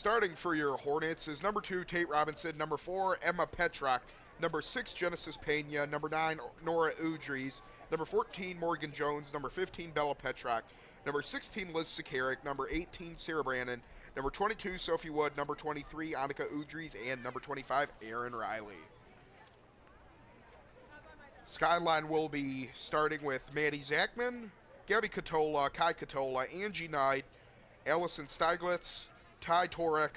Starting for your Hornets is number 2, Tate Robinson, number 4, Emma Petrak, number 6, Genesis Pena, number 9, Nora Udries, number 14, Morgan Jones, number 15, Bella Petrak, number 16, Liz Sakarik, number 18, Sarah Brandon, number 22, Sophie Wood, number 23, Annika Udries, and number 25, Erin Riley. Skyline will be starting with Maddie Zachman, Gabby Catola, Kai Catola, Angie Knight, Allison Steiglitz, Ty Torek,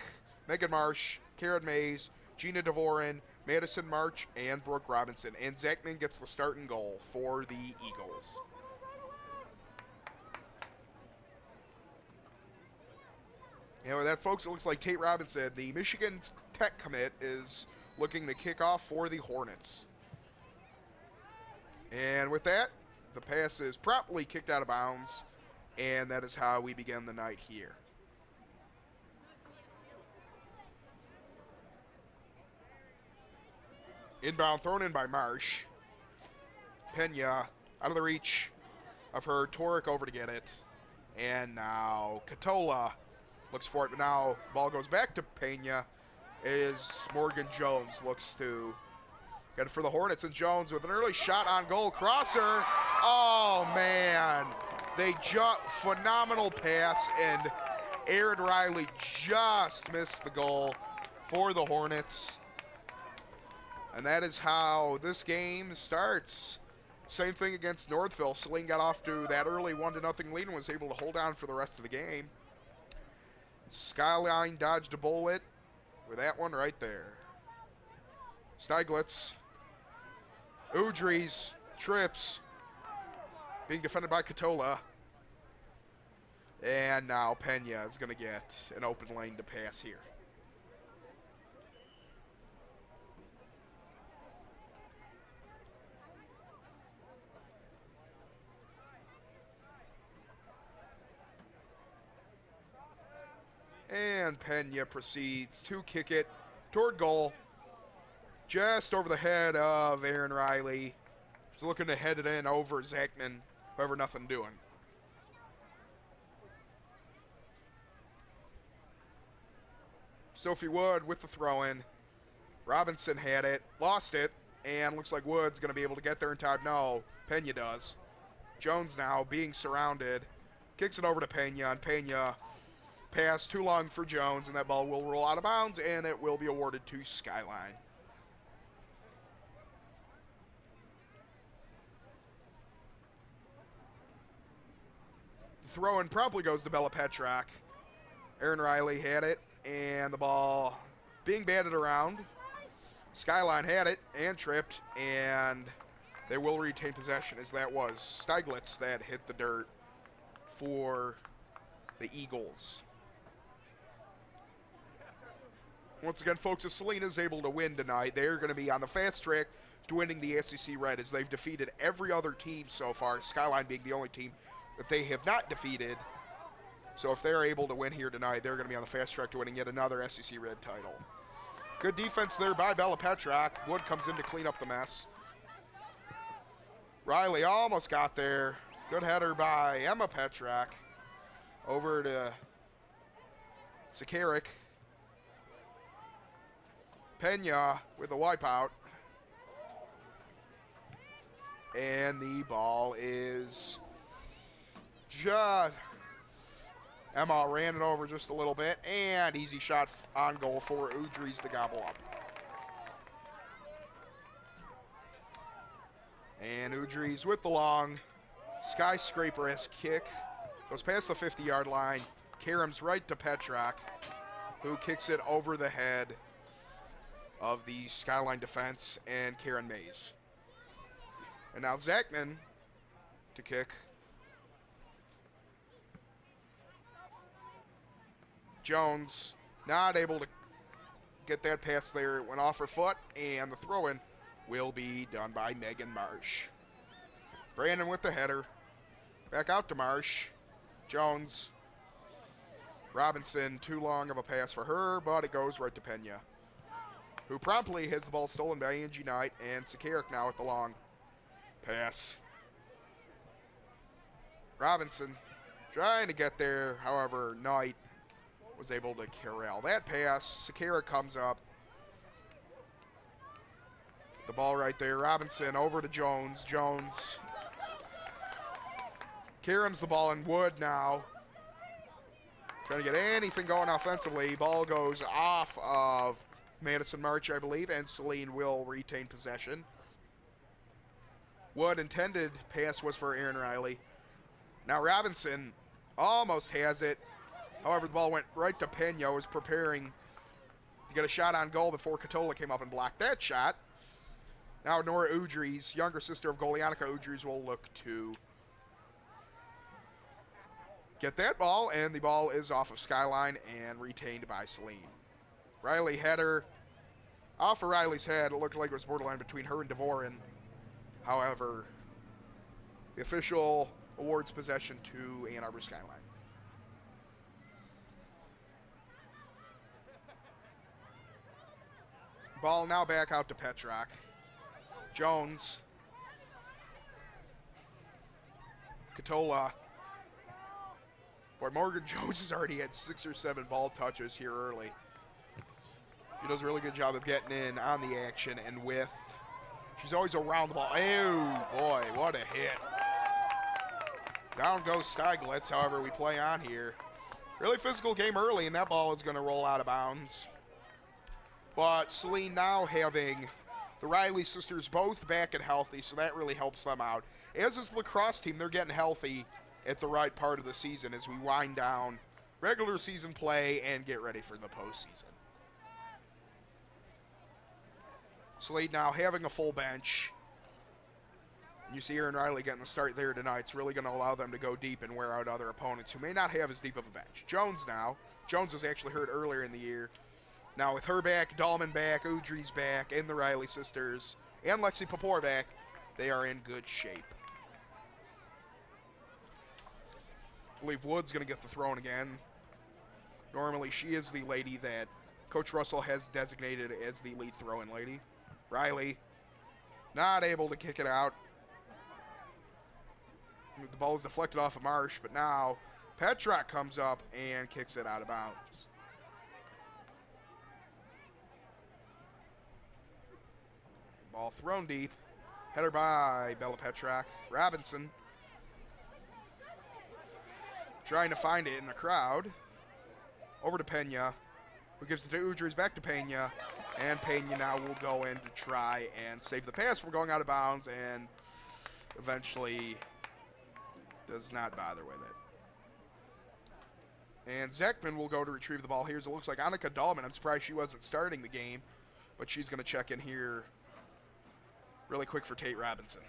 Megan Marsh, Karen Mays, Gina Devoren, Madison March, and Brooke Robinson. And Zachman gets the starting goal for the Eagles. And with that, folks, it looks like Tate Robinson, the Michigan Tech commit, is looking to kick off for the Hornets. And with that, the pass is promptly kicked out of bounds, and that is how we begin the night here. Inbound thrown in by Marsh. Pena out of the reach of her. Torek over to get it. And now Catola looks for it, but now the ball goes back to Pena as Morgan Jones looks to get it for the Hornets. And Jones with an early shot on goal. Crosser. Oh, man. Phenomenal pass, and Erin Riley just missed the goal for the Hornets. And that is how this game starts. Same thing against Northville. Saline got off to that early 1-0 lead and was able to hold on for the rest of the game. Skyline dodged a bullet with that one right there. Steiglitz. Udries trips. Being defended by Catola. And now Pena is going to get an open lane to pass here. And Pena proceeds to kick it toward goal, just over the head of Erin Riley. She's looking to head it in over Zachman, however, nothing doing. Sophie Wood with the throw-in. Robinson had it, lost it, and looks like Wood's going to be able to get there in time. No, Pena does. Jones now being surrounded, kicks it over to Pena, and Pena pass too long for Jones, and that ball will roll out of bounds, and it will be awarded to Skyline. The throw-in promptly goes to Bella Petrak. Erin Riley had it, and the ball being batted around. Skyline had it and tripped, and they will retain possession, as that was Steiglitz that hit the dirt for the Eagles. Once again, folks, if Saline is able to win tonight, they're going to be on the fast track to winning the SEC Red, as they've defeated every other team so far, Skyline being the only team that they have not defeated. So if they're able to win here tonight, they're going to be on the fast track to winning yet another SEC Red title. Good defense there by Bella Petrak. Wood comes in to clean up the mess. Riley almost got there. Good header by Emma Petrak. Over to Sakarik. Pena with a wipeout. And the ball is just... Emma ran it over just a little bit, and easy shot on goal for Udries to gobble up. And Udries with the long skyscraper-esque kick. Goes past the 50-yard line. Karam's right to Petrak, who kicks it over the head of the Skyline defense and Karen Mays. And now Zachman to kick. Jones not able to get that pass there. It went off her foot, and the throw-in will be done by Megan Marsh. Brandon with the header. Back out to Marsh. Jones. Robinson, too long of a pass for her, but it goes right to Pena, who promptly has the ball stolen by Angie Knight, and Sakarik now with the long pass. Robinson trying to get there, however, Knight was able to corral that pass. Sakara comes up. The ball right there. Robinson over to Jones. Jones caroms the ball in. Wood now trying to get anything going offensively. Ball goes off of Madison March, I believe, and Saline will retain possession. Wood intended pass was for Aaron Riley. Now Robinson almost has it. However, the ball went right to Pena, was preparing to get a shot on goal before Katola came up and blocked that shot. Now Nora Udries, younger sister of goalie Annika Udries, will look to get that ball, and the ball is off of Skyline and retained by Saline. Riley header off of Riley's head. It looked like it was borderline between her and Dvorin. However, the official awards possession to Ann Arbor Skyline. Ball now back out to Petrock. Jones. Katola. Boy, Morgan Jones has already had 6 or 7 ball touches here early. She does a really good job of getting in on the action and with. She's always around the ball. Oh, boy, what a hit. Down goes Steiglitz. However, we play on here. Really physical game early, and that ball is going to roll out of bounds. But Saline now having the Riley sisters both back and healthy, so that really helps them out. As is the lacrosse team, they're getting healthy at the right part of the season as we wind down regular season play and get ready for the postseason. Slade now having a full bench. You see Aaron Riley getting the start there tonight. It's really going to allow them to go deep and wear out other opponents who may not have as deep of a bench. Jones now. Jones was actually hurt earlier in the year. Now with her back, Dahlman back, Udries back, and the Riley sisters, and Lexi Papor back, they are in good shape. I believe Wood's going to get the throw-in again. Normally she is the lady that Coach Russell has designated as the lead throw-in lady. Riley not able to kick it out. The ball is deflected off of Marsh, but now Petrock comes up and kicks it out of bounds. Ball thrown deep. Header by Bella Petrock. Robinson trying to find it in the crowd. Over to Pena, who gives it to Udries, back to Pena, and Pena now will go in to try and save the pass from going out of bounds, and eventually does not bother with it. And Zechman will go to retrieve the ball here. So it looks like Annika Dahlman. I'm surprised she wasn't starting the game, but she's going to check in here really quick for Tate Robinson.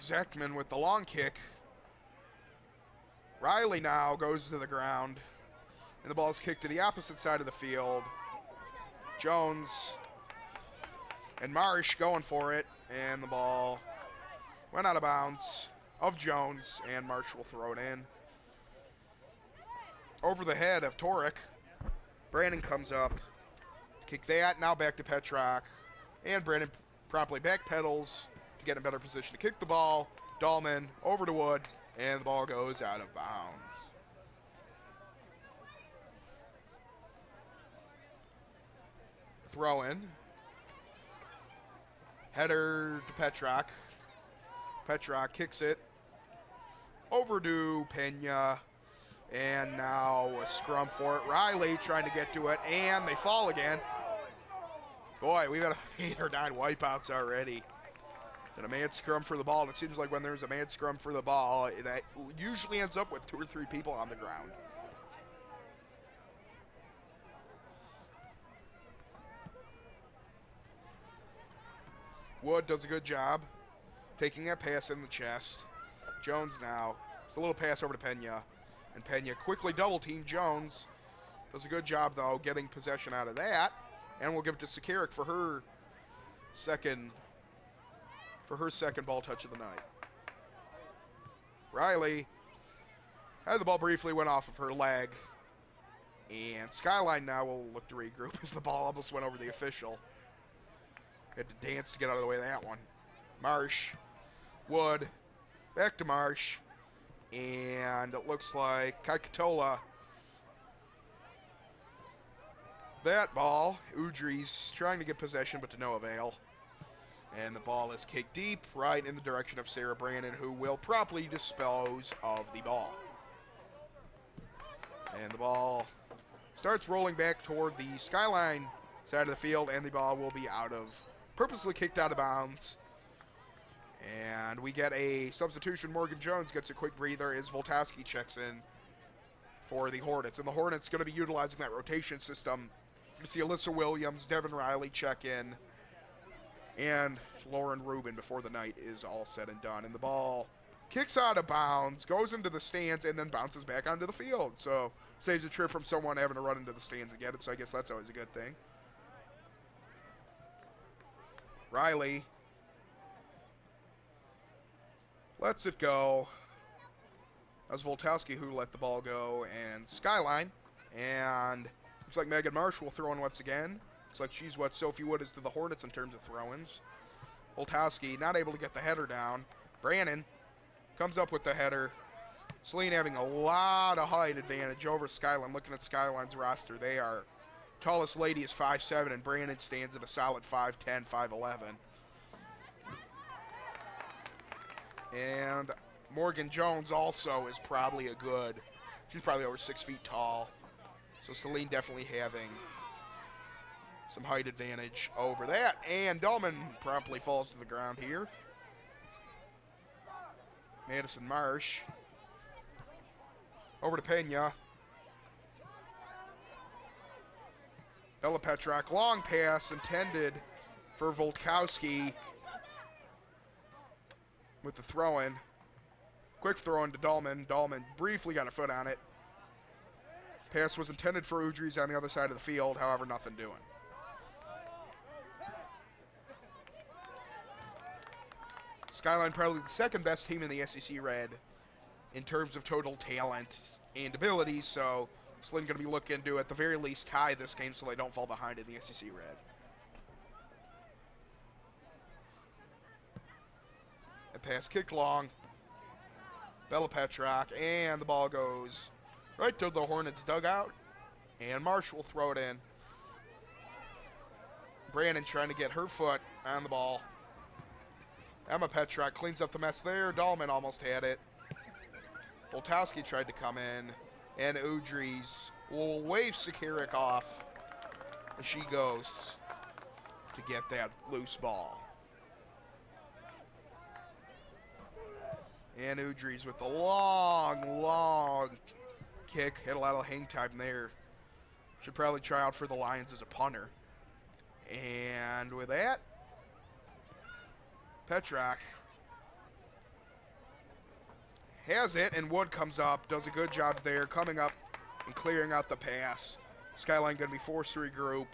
Zechman with the long kick. Riley now goes to the ground, and the ball is kicked to the opposite side of the field. Jones and Marsh going for it, and the ball went out of bounds of Jones, and Marsh will throw it in. Over the head of Torek. Brandon comes up, kick that, now back to Petrock, and Brandon promptly backpedals to get in a better position to kick the ball. Dahlman over to Wood, and the ball goes out of bounds. Throw in. Header to Petrock. Petrock kicks it over to Pena, and now a scrum for it. Riley trying to get to it, and they fall again. Boy, we've had 8 or 9 wipeouts already. And a man scrum for the ball, and it seems like when there's a man scrum for the ball, it usually ends up with 2 or 3 people on the ground. Wood does a good job taking that pass in the chest. Jones now, it's a little pass over to Pena, and Pena quickly double-teamed Jones. Does a good job, though, getting possession out of that, and we'll give it to Sakarik for her second ball touch of the night. Riley had the ball briefly, went off of her leg, And Skyline now will look to regroup as the ball almost went over the official. Had to dance to get out of the way of that one. Marsh, Wood, back to Marsh, and it looks like Kaikatola. That ball, Udry's trying to get possession, but to no avail. And the ball is kicked deep right in the direction of Sarah Brandon, who will promptly dispose of the ball. And the ball starts rolling back toward the Skyline side of the field, and the ball will be purposely kicked out of bounds. And we get a substitution. Morgan Jones gets a quick breather as Voltowski checks in for the Hornets. And the Hornets going to be utilizing that rotation system. You see Alyssa Williams, Devin Riley check in, and Lauren Rubin before the night is all said and done. And the ball kicks out of bounds, goes into the stands, and then bounces back onto the field. So saves a trip from someone having to run into the stands again. So I guess that's always a good thing. Riley lets it go. That was Voltowski who let the ball go, and Skyline. And looks like Megan Marsh will throw in once again. Looks like she's what Sophie Wood is to the Hornets in terms of throw-ins. Voltowski not able to get the header down. Brannon comes up with the header. Saline having a lot of height advantage over Skyline. Looking at Skyline's roster, they are tallest lady is 5'7", and Brannon stands at a solid 5'10", 5'11". And Morgan Jones also is probably she's probably over 6 feet tall. So Saline definitely having some height advantage over that. And Dahlman promptly falls to the ground here. Madison Marsh. Over to Pena. Bella Petrak, long pass intended for Voltkowski with the throw-in. Quick throw-in to Dahlman. Dahlman briefly got a foot on it. Pass was intended for Udry's on the other side of the field, however, nothing doing. Skyline probably the second best team in the SEC Red in terms of total talent and ability, so Saline going to be looking to, at the very least, tie this game so they don't fall behind in the SEC Red. A pass kicked long. Bella Petrak, and the ball goes right to the Hornets dugout, and Marsh will throw it in. Brandon trying to get her foot on the ball. Emma Petrak cleans up the mess there. Dahlman almost had it. Voltowski tried to come in, and Udry's will wave Sakirik off as she goes to get that loose ball. And Udry's with the long kick. Had a lot of hang time there. Should probably try out for the Lions as a punter. And with that, Petrak has it, and Wood comes up, does a good job there, coming up and clearing out the pass. Skyline going to be forced to regroup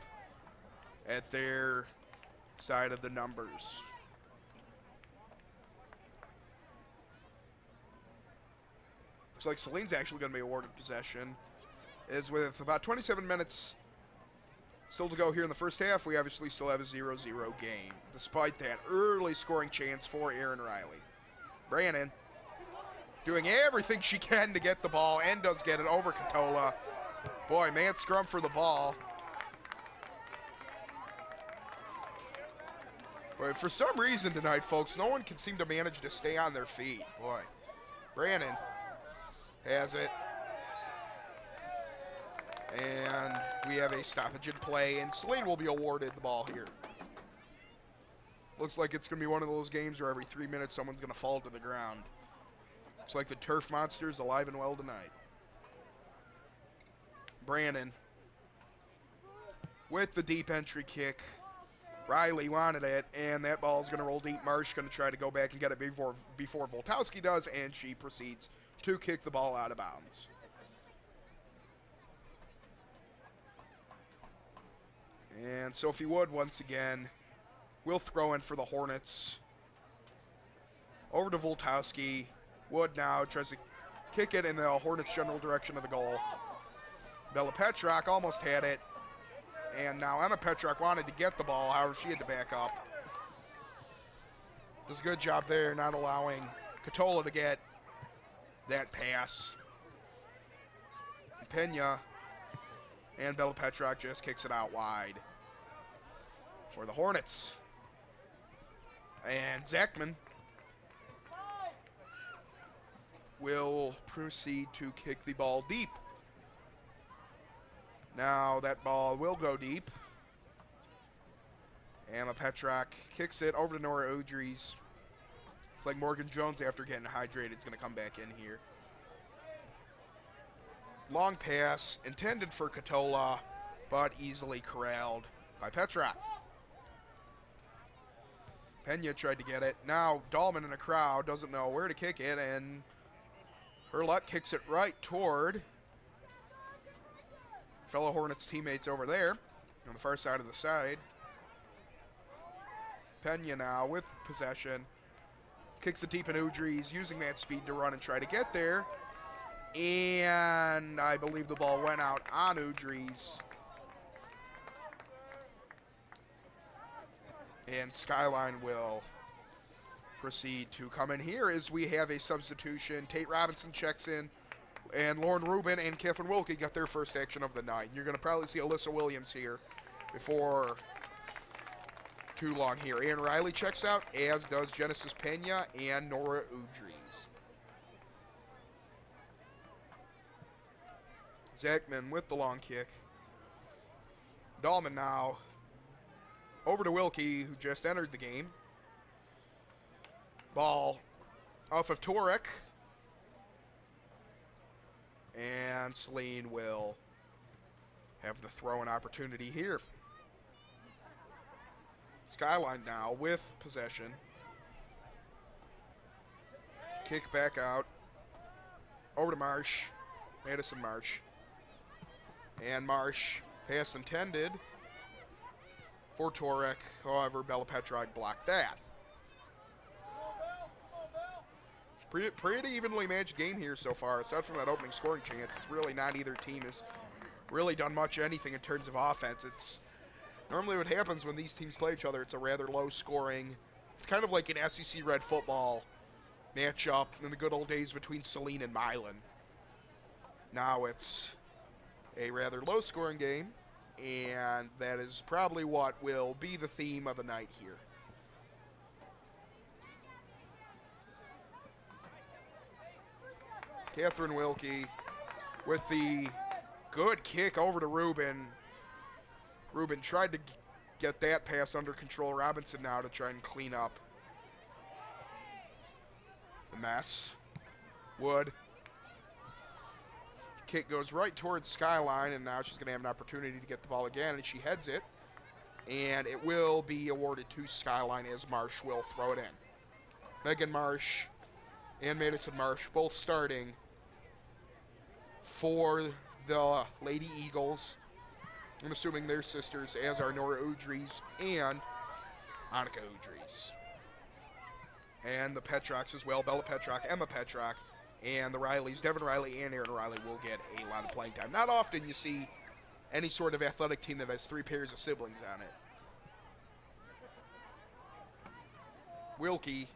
at their side of the numbers. Looks like Saline's actually going to be awarded possession. As with about 27 minutes still to go here in the first half, we obviously still have a 0-0 game, despite that early scoring chance for Aaron Riley. Brannon doing everything she can to get the ball, and does get it over Katola. Boy, man scrum for the ball. But for some reason tonight, folks, no one can seem to manage to stay on their feet. Boy, Brannon has it. And we have a stoppage in play, and Saline will be awarded the ball here. Looks like it's going to be one of those games where every 3 minutes someone's going to fall to the ground. Looks like the turf monster's alive and well tonight. Brannon with the deep entry kick. Riley wanted it, and that ball is going to roll deep. Marsh going to try to go back and get it before Voltowski does, and she proceeds to kick the ball out of bounds. And Sophie Wood, once again, will throw in for the Hornets. Over to Voltowski. Wood now tries to kick it in the Hornets' general direction of the goal. Bella Petrak almost had it. And now Emma Petrak wanted to get the ball, however she had to back up. Does a good job there, not allowing Catola to get that pass. Pena and Bella Petrak just kicks it out wide for the Hornets. And Zachman will proceed to kick the ball deep. Now that ball will go deep. Emma Petrak kicks it over to Nora Udries. It's like Morgan Jones, after getting hydrated, is going to come back in here. Long pass, intended for Catola, but easily corralled by Petrak. Pena tried to get it. Now Dahlman in the crowd doesn't know where to kick it, and her luck kicks it right toward fellow Hornets teammates over there on the far side of the side. Pena now with possession. Kicks it deep in Udries, using that speed to run and try to get there. And I believe the ball went out on Udries. And Skyline will proceed to come in here as we have a substitution. Tate Robinson checks in, and Lauren Rubin and Catherine Wilkie got their first action of the night. You're going to probably see Alyssa Williams here before too long here. Ann Riley checks out, as does Genesis Pena and Nora Udries. Zachman with the long kick. Dahlman now over to Wilkie, who just entered the game. Ball off of Torek. And Saline will have the throw-in opportunity here. Skyline now with possession. Kick back out. Over to Marsh. Madison Marsh. And Marsh, pass intended for Torek. However, Bella Petrak blocked that. Pretty evenly matched game here so far. Aside from that opening scoring chance, it's really not either team has really done much anything in terms of offense. It's normally what happens when these teams play each other. It's a rather low scoring. It's kind of like an SEC red football matchup in the good old days between Saline and Milan. Now it's a rather low scoring game, and that is probably what will be the theme of the night here. Catherine Wilkie with the good kick over to Rubin. Rubin tried to get that pass under control. Robinson now to try and clean up the mess. Wood. Kick goes right towards Skyline, and now she's going to have an opportunity to get the ball again, and she heads it. And it will be awarded to Skyline as Marsh will throw it in. Megan Marsh and Madison Marsh both starting for the Lady Eagles. I'm assuming they're sisters, as are Nora Udries and Annika Udries. And the Petraks as well, Bella Petrak, Emma Petrak, and the Rileys, Devin Riley and Erin Riley will get a lot of playing time. Not often you see any sort of athletic team that has 3 pairs of siblings on it. Wilkie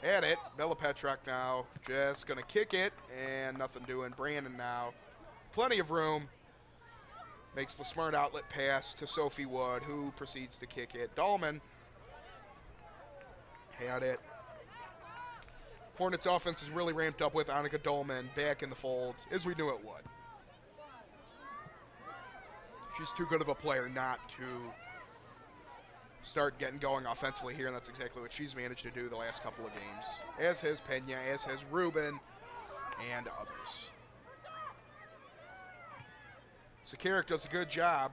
at it. Bella Petrak now just going to kick it, and nothing doing. Brandon now, plenty of room. Makes the smart outlet pass to Sophie Wood, who proceeds to kick it. Dahlman had it. Hornets offense is really ramped up with Annika Dahlman back in the fold, as we knew it would. She's too good of a player not to start getting going offensively here, and that's exactly what she's managed to do the last couple of games. As has Pena, as has Rubin, and others. Sakarik does a good job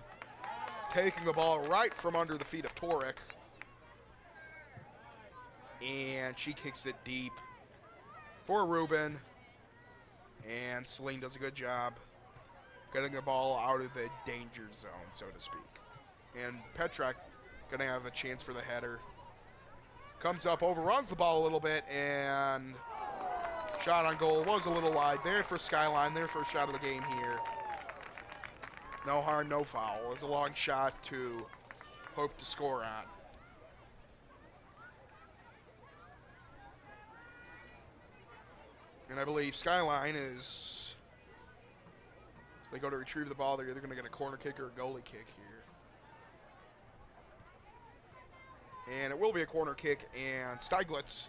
taking the ball right from under the feet of Torek. And she kicks it deep for Rubin. And Saline does a good job getting the ball out of the danger zone, so to speak. And Petrak going to have a chance for the header. Comes up, overruns the ball a little bit, and Shot on goal was a little wide there for Skyline, their first shot of the game here. No harm, no foul. It was a long shot to hope to score on. And I believe Skyline is, as they go to retrieve the ball, they're either going to get a corner kick or a goalie kick here. And it will be a corner kick, and Steiglitz,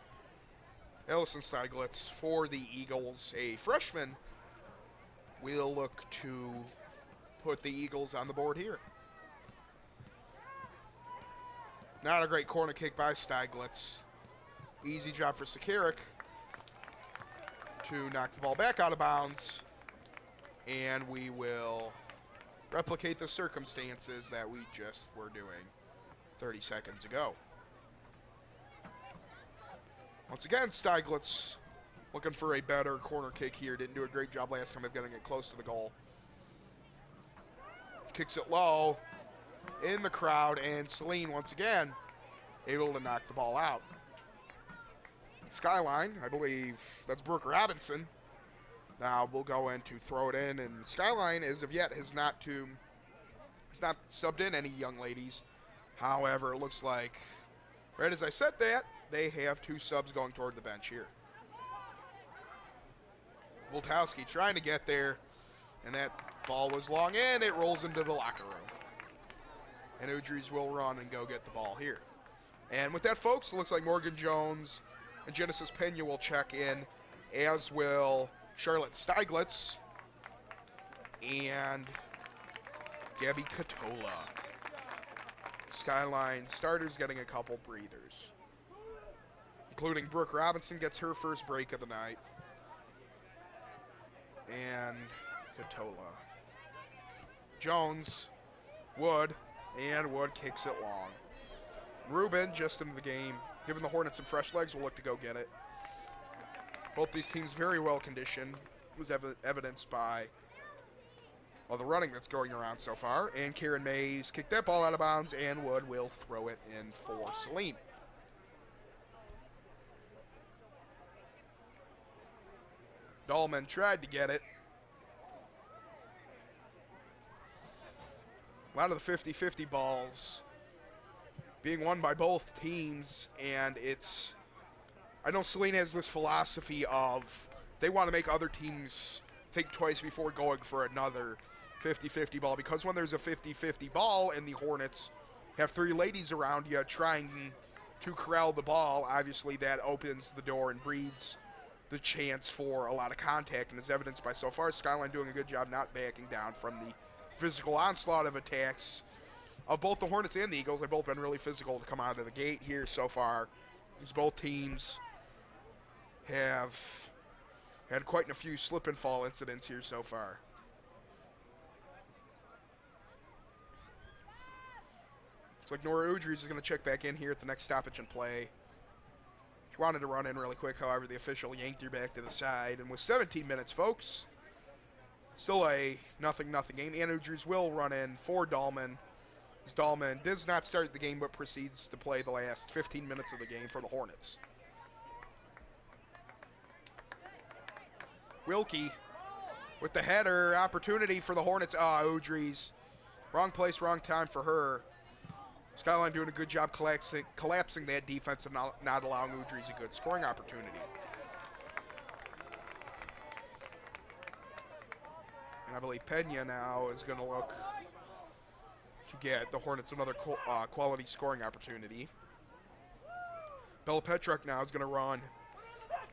Ellison Steiglitz for the Eagles, a freshman, will look to put the Eagles on the board here. Not a great corner kick by Steiglitz. Easy job for Sakarik to knock the ball back out of bounds, and we will replicate the circumstances that we just were doing 30 seconds ago. Once again, Steiglitz looking for a better corner kick here. Didn't do a great job last time of getting it close to the goal. Kicks it low in the crowd, and Saline once again able to knock the ball out. Skyline, I believe that's Brooke Robinson. Now we'll go in to throw it in, and Skyline, as of yet, has not subbed in any young ladies. However, it looks like, right as I said that, they have 2 subs going toward the bench here. Voltowski trying to get there, and that ball was long in. It rolls into the locker room. And Udries will run and go get the ball here. And with that, folks, it looks like Morgan Jones and Genesis Pena will check in, as will Charlotte Steiglitz and Gabby Catola. Skyline starters getting a couple breathers, including Brooke Robinson gets her first break of the night, and Catola. Jones, Wood, and Wood kicks it long. Rubin just into the game. Given the Hornets some fresh legs, will look to go get it. Both these teams very well conditioned. It was evidenced by the running that's going around so far. And Karen Mays kicked that ball out of bounds, and Wood will throw it in for Saline. Dahlman tried to get it. A lot of the 50-50 balls being won by both teams, and I know Saline has this philosophy of they want to make other teams think twice before going for another 50-50 ball, because when there's a 50-50 ball and the Hornets have 3 ladies around you trying to corral the ball, obviously that opens the door and breeds the chance for a lot of contact, and as evidenced by so far, Skyline doing a good job not backing down from the physical onslaught of attacks of both the Hornets and the Eagles. They've both been really physical to come out of the gate here so far, as both teams have had quite a few slip and fall incidents here so far. Looks like Nora Udries is going to check back in here at the next stoppage and play. She wanted to run in really quick, however, the official yanked her back to the side. And with 17 minutes, folks, still a 0-0 game. And Udries will run in for Dahlman. Dahlman does not start the game, but proceeds to play the last 15 minutes of the game for the Hornets. Wilkie with the header, opportunity for the Hornets. Udries, wrong place, wrong time for her. Skyline doing a good job collapsing that defense and not allowing Udries a good scoring opportunity. And I believe Pena now is going to look to get the Hornets another quality scoring opportunity. Bella Petruk now is going to run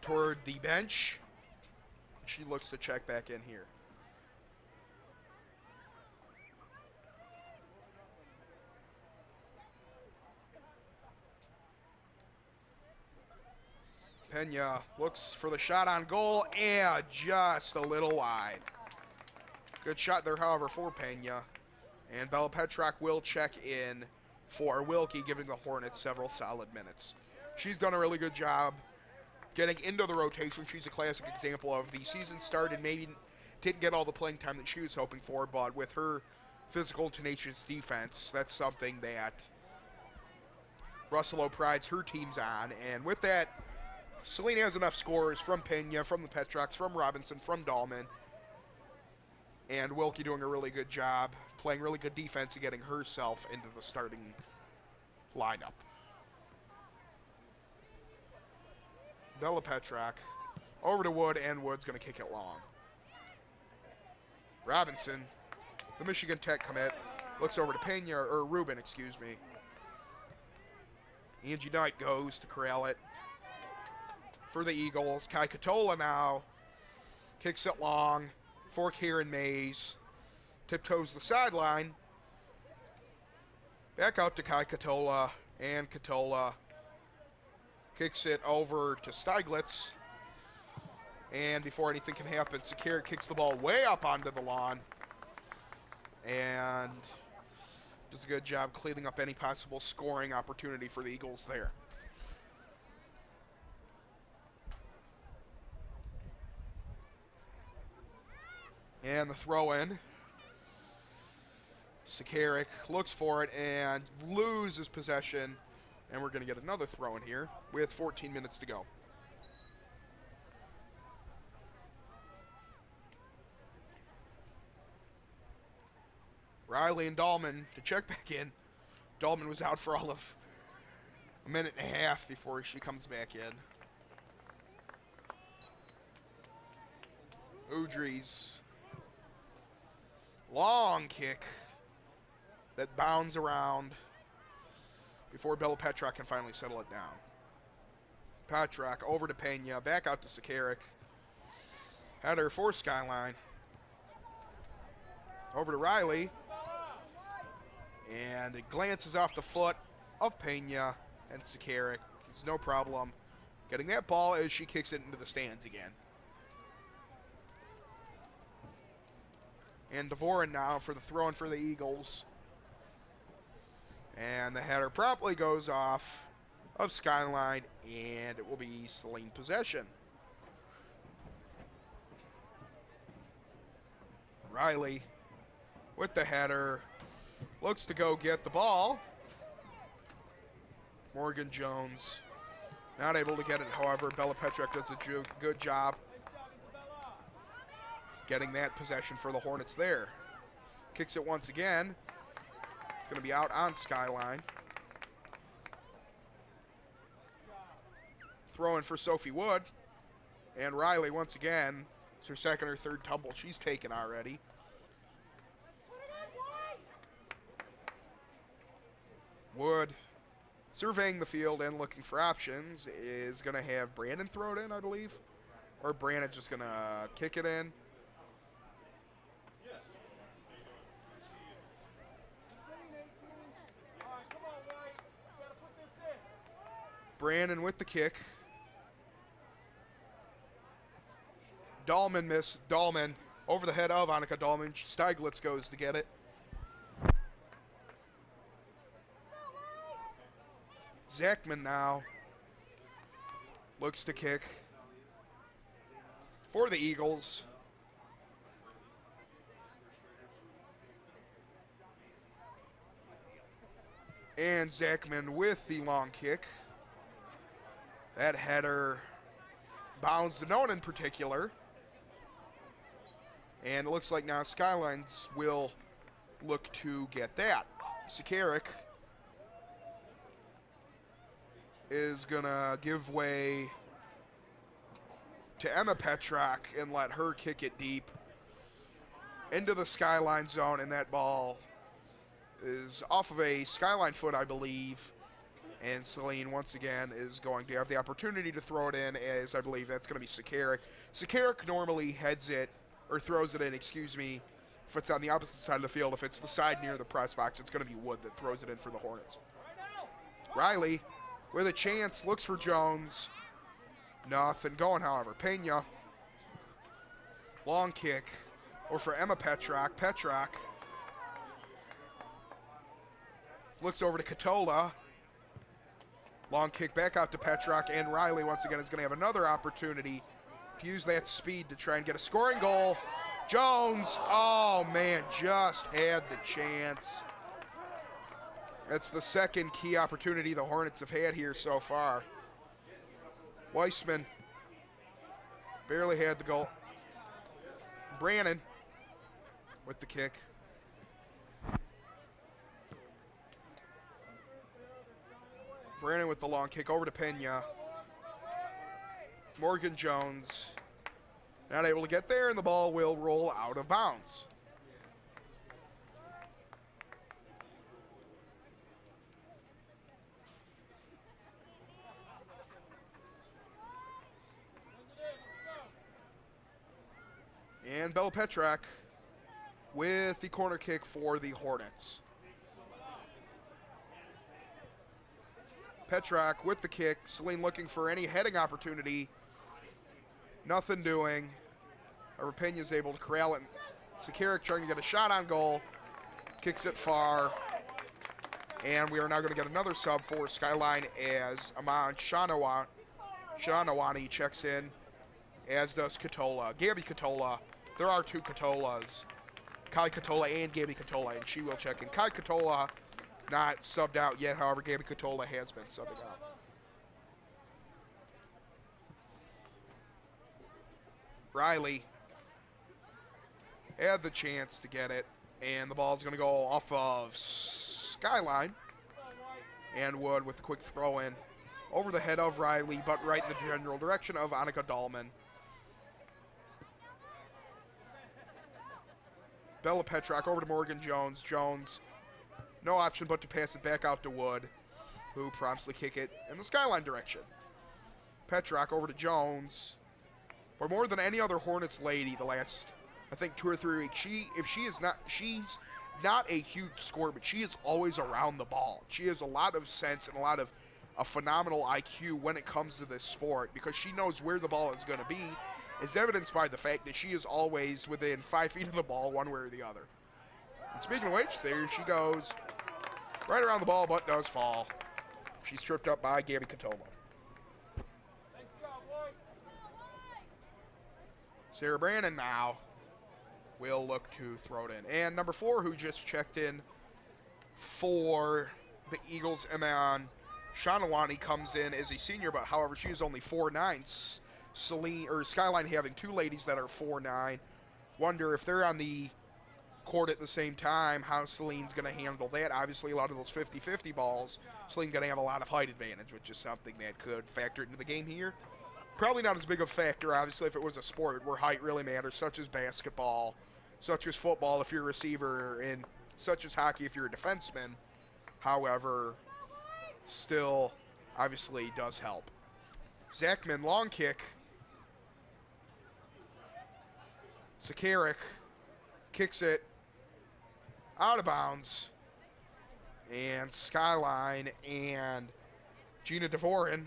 toward the bench. She looks to check back in here. Pena looks for the shot on goal, and just a little wide. Good shot there, however, for Pena. And Bella Petruk will check in for Wilkie, giving the Hornets several solid minutes. She's done a really good job getting into the rotation. She's a classic example of the season started, maybe didn't get all the playing time that she was hoping for, but with her physical, tenacious defense, that's something that Russell prides her teams on. And with that, Saline has enough scores from Pena, from the Petrocks, from Robinson, from Dahlman. And Wilkie doing a really good job, playing really good defense and getting herself into the starting lineup. Bella Petrock over to Wood, and Wood's going to kick it long. Robinson, the Michigan Tech commit, looks over to Pena, or Rubin, excuse me. Angie Knight goes to corral it for the Eagles. Kai Katola now kicks it long for Karen Mays. Tiptoes the sideline. Back out to Kai Katola, and Katola kicks it over to Steiglitz. And before anything can happen, Sakir kicks the ball way up onto the lawn. And does a good job cleaning up any possible scoring opportunity for the Eagles there. And the throw in. Sakaric looks for it and loses possession. And we're going to get another throw in here with 14 minutes to go. Riley and Dahlman to check back in. Dahlman was out for all of a minute and a half before she comes back in. Udries. Long kick that bounds around before Bella Petrock can finally settle it down. Petrock over to Pena, back out to Sakaric. Header for Skyline. Over to Riley. And it glances off the foot of Pena, and Sakaric has no problem getting that ball as she kicks it into the stands again. And Dvorin now for the throw-in for the Eagles. And the header promptly goes off of Skyline, and it will be Saline possession. Riley with the header. Looks to go get the ball. Morgan Jones not able to get it, however. Bella Petrock does a good job getting that possession for the Hornets there. Kicks it once again. It's going to be out on Skyline. Throw in for Sophie Wood. And Riley once again. It's her second or third tumble she's taken already. Wood surveying the field and looking for options is going to have Brandon throw it in, I believe. Or Brandon just going to kick it in. Brandon with the kick. Dahlman missed. Dahlman over the head of Annika Dahlman. Steiglitz goes to get it. Zachman now looks to kick for the Eagles. And Zachman with the long kick. That header bounds to no one in particular. And it looks like now Skylines will look to get that. Sakaric is going to give way to Emma Petrock and let her kick it deep into the Skyline zone, and that ball is off of a Skyline foot, I believe. And Saline, once again, is going to have the opportunity to throw it in, as I believe that's going to be Sakaric. Sakaric normally heads it, or throws it in, excuse me, if it's on the opposite side of the field. If it's the side near the press box, it's going to be Wood that throws it in for the Hornets. Riley with a chance, looks for Jones. Nothing going, however. Pena. Long kick. Or for Emma Petrock. Petrock looks over to Katola. Long kick back out to Petrock, and Riley once again is going to have another opportunity to use that speed to try and get a scoring goal. Jones, oh man, just had the chance. That's the second key opportunity the Hornets have had here so far. Weissman barely had the goal. Brannon with the kick. Brannon with the long kick over to Pena. Morgan Jones not able to get there, and the ball will roll out of bounds. And Bella Petrak with the corner kick for the Hornets. Petrak with the kick. Saline looking for any heading opportunity. Nothing doing. Pena's able to corral it. Sakaric trying to get a shot on goal. Kicks it far. And we are now going to get another sub for Skyline as Aman Shanawani checks in, as does Katola. Gabby Katola. There are two Katolas. Kai Katola and Gabby Katola, and she will check in. Kai Katola not subbed out yet, however, Gabby Katola has been subbing out. Riley had the chance to get it, and the ball's going to go off of Skyline. And Wood with the quick throw in over the head of Riley, but right in the general direction of Annika Dahlman. Bella Petrak over to Morgan Jones. Jones, no option but to pass it back out to Wood, who promptly kick it in the Skyline direction. Petrak over to Jones. For more than any other Hornets lady the last, I think, 2 or 3 weeks, she's not a huge scorer, but she is always around the ball. She has a lot of sense and a lot of a phenomenal IQ when it comes to this sport, because she knows where the ball is going to be, is evidenced by the fact that she is always within 5 feet of the ball one way or the other. And speaking of which, there she goes, right around the ball, but does fall. She's tripped up by Gabby Katola. Sarah Brannon now will look to throw it in. And number 4, who just checked in for the Eagles, Eman Shanawani, comes in as a senior, but however, she is only 4'9". Skyline having 2 ladies that are 4'9". Wonder if they're on the court at the same time, how Saline's going to handle that. Obviously, a lot of those 50-50 balls, Saline's going to have a lot of height advantage, which is something that could factor into the game here. Probably not as big of a factor, obviously, if it was a sport where height really matters, such as basketball, such as football if you're a receiver, and such as hockey if you're a defenseman. However, still, obviously, does help. Zachman, long kick. Sakaric kicks it out of bounds. And Skyline and Gina Dvorin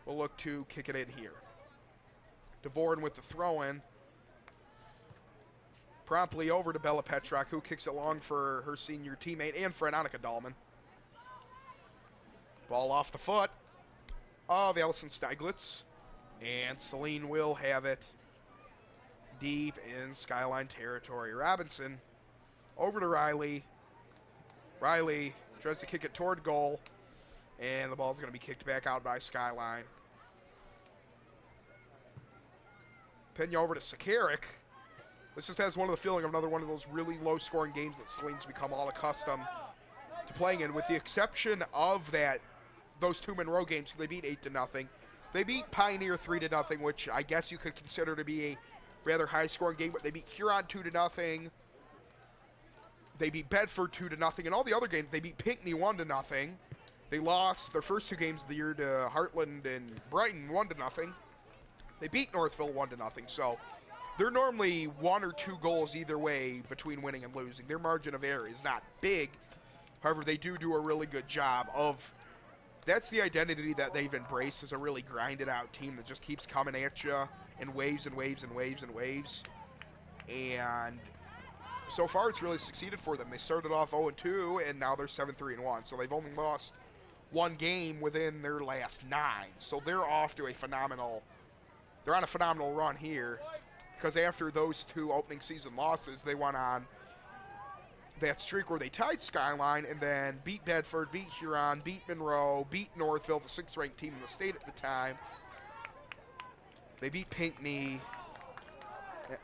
will look to kick it in here. Dvorin with the throw-in. Promptly over to Bella Petrak, who kicks it long for her senior teammate and friend Annika Dahlman. Ball off the foot of Allison Steiglitz. And Saline will have it deep in Skyline territory. Robinson over to Riley. Riley tries to kick it toward goal. And the ball's going to be kicked back out by Skyline. Pena over to Sakaric. This just has one of the feeling of another one of those really low-scoring games that Saline's become all accustomed to playing in, with the exception of those 2 Monroe games. They beat 8-0. They beat Pioneer 3-0, which I guess you could consider to be a rather high-scoring game, but they beat Huron 2-0. They beat Bedford 2-0, and all the other games, they beat Pinckney 1-0. They lost their first 2 games of the year to Heartland and Brighton 1-0. They beat Northville 1-0, so they're normally 1 or 2 goals either way between winning and losing. Their margin of error is not big. However, they do a really good job of, that's the identity that they've embraced, as a really grinded out team that just keeps coming at you in waves and waves and waves and waves. And so far, it's really succeeded for them. They started off 0-2, and now they're 7-3-1. So they've only lost 1 game within their last 9. So they're off to they're on a phenomenal run here, because after those 2 opening season losses, they went on that streak where they tied Skyline and then beat Bedford, beat Huron, beat Monroe, beat Northville, the 6th-ranked team in the state at the time, They beat Pinckney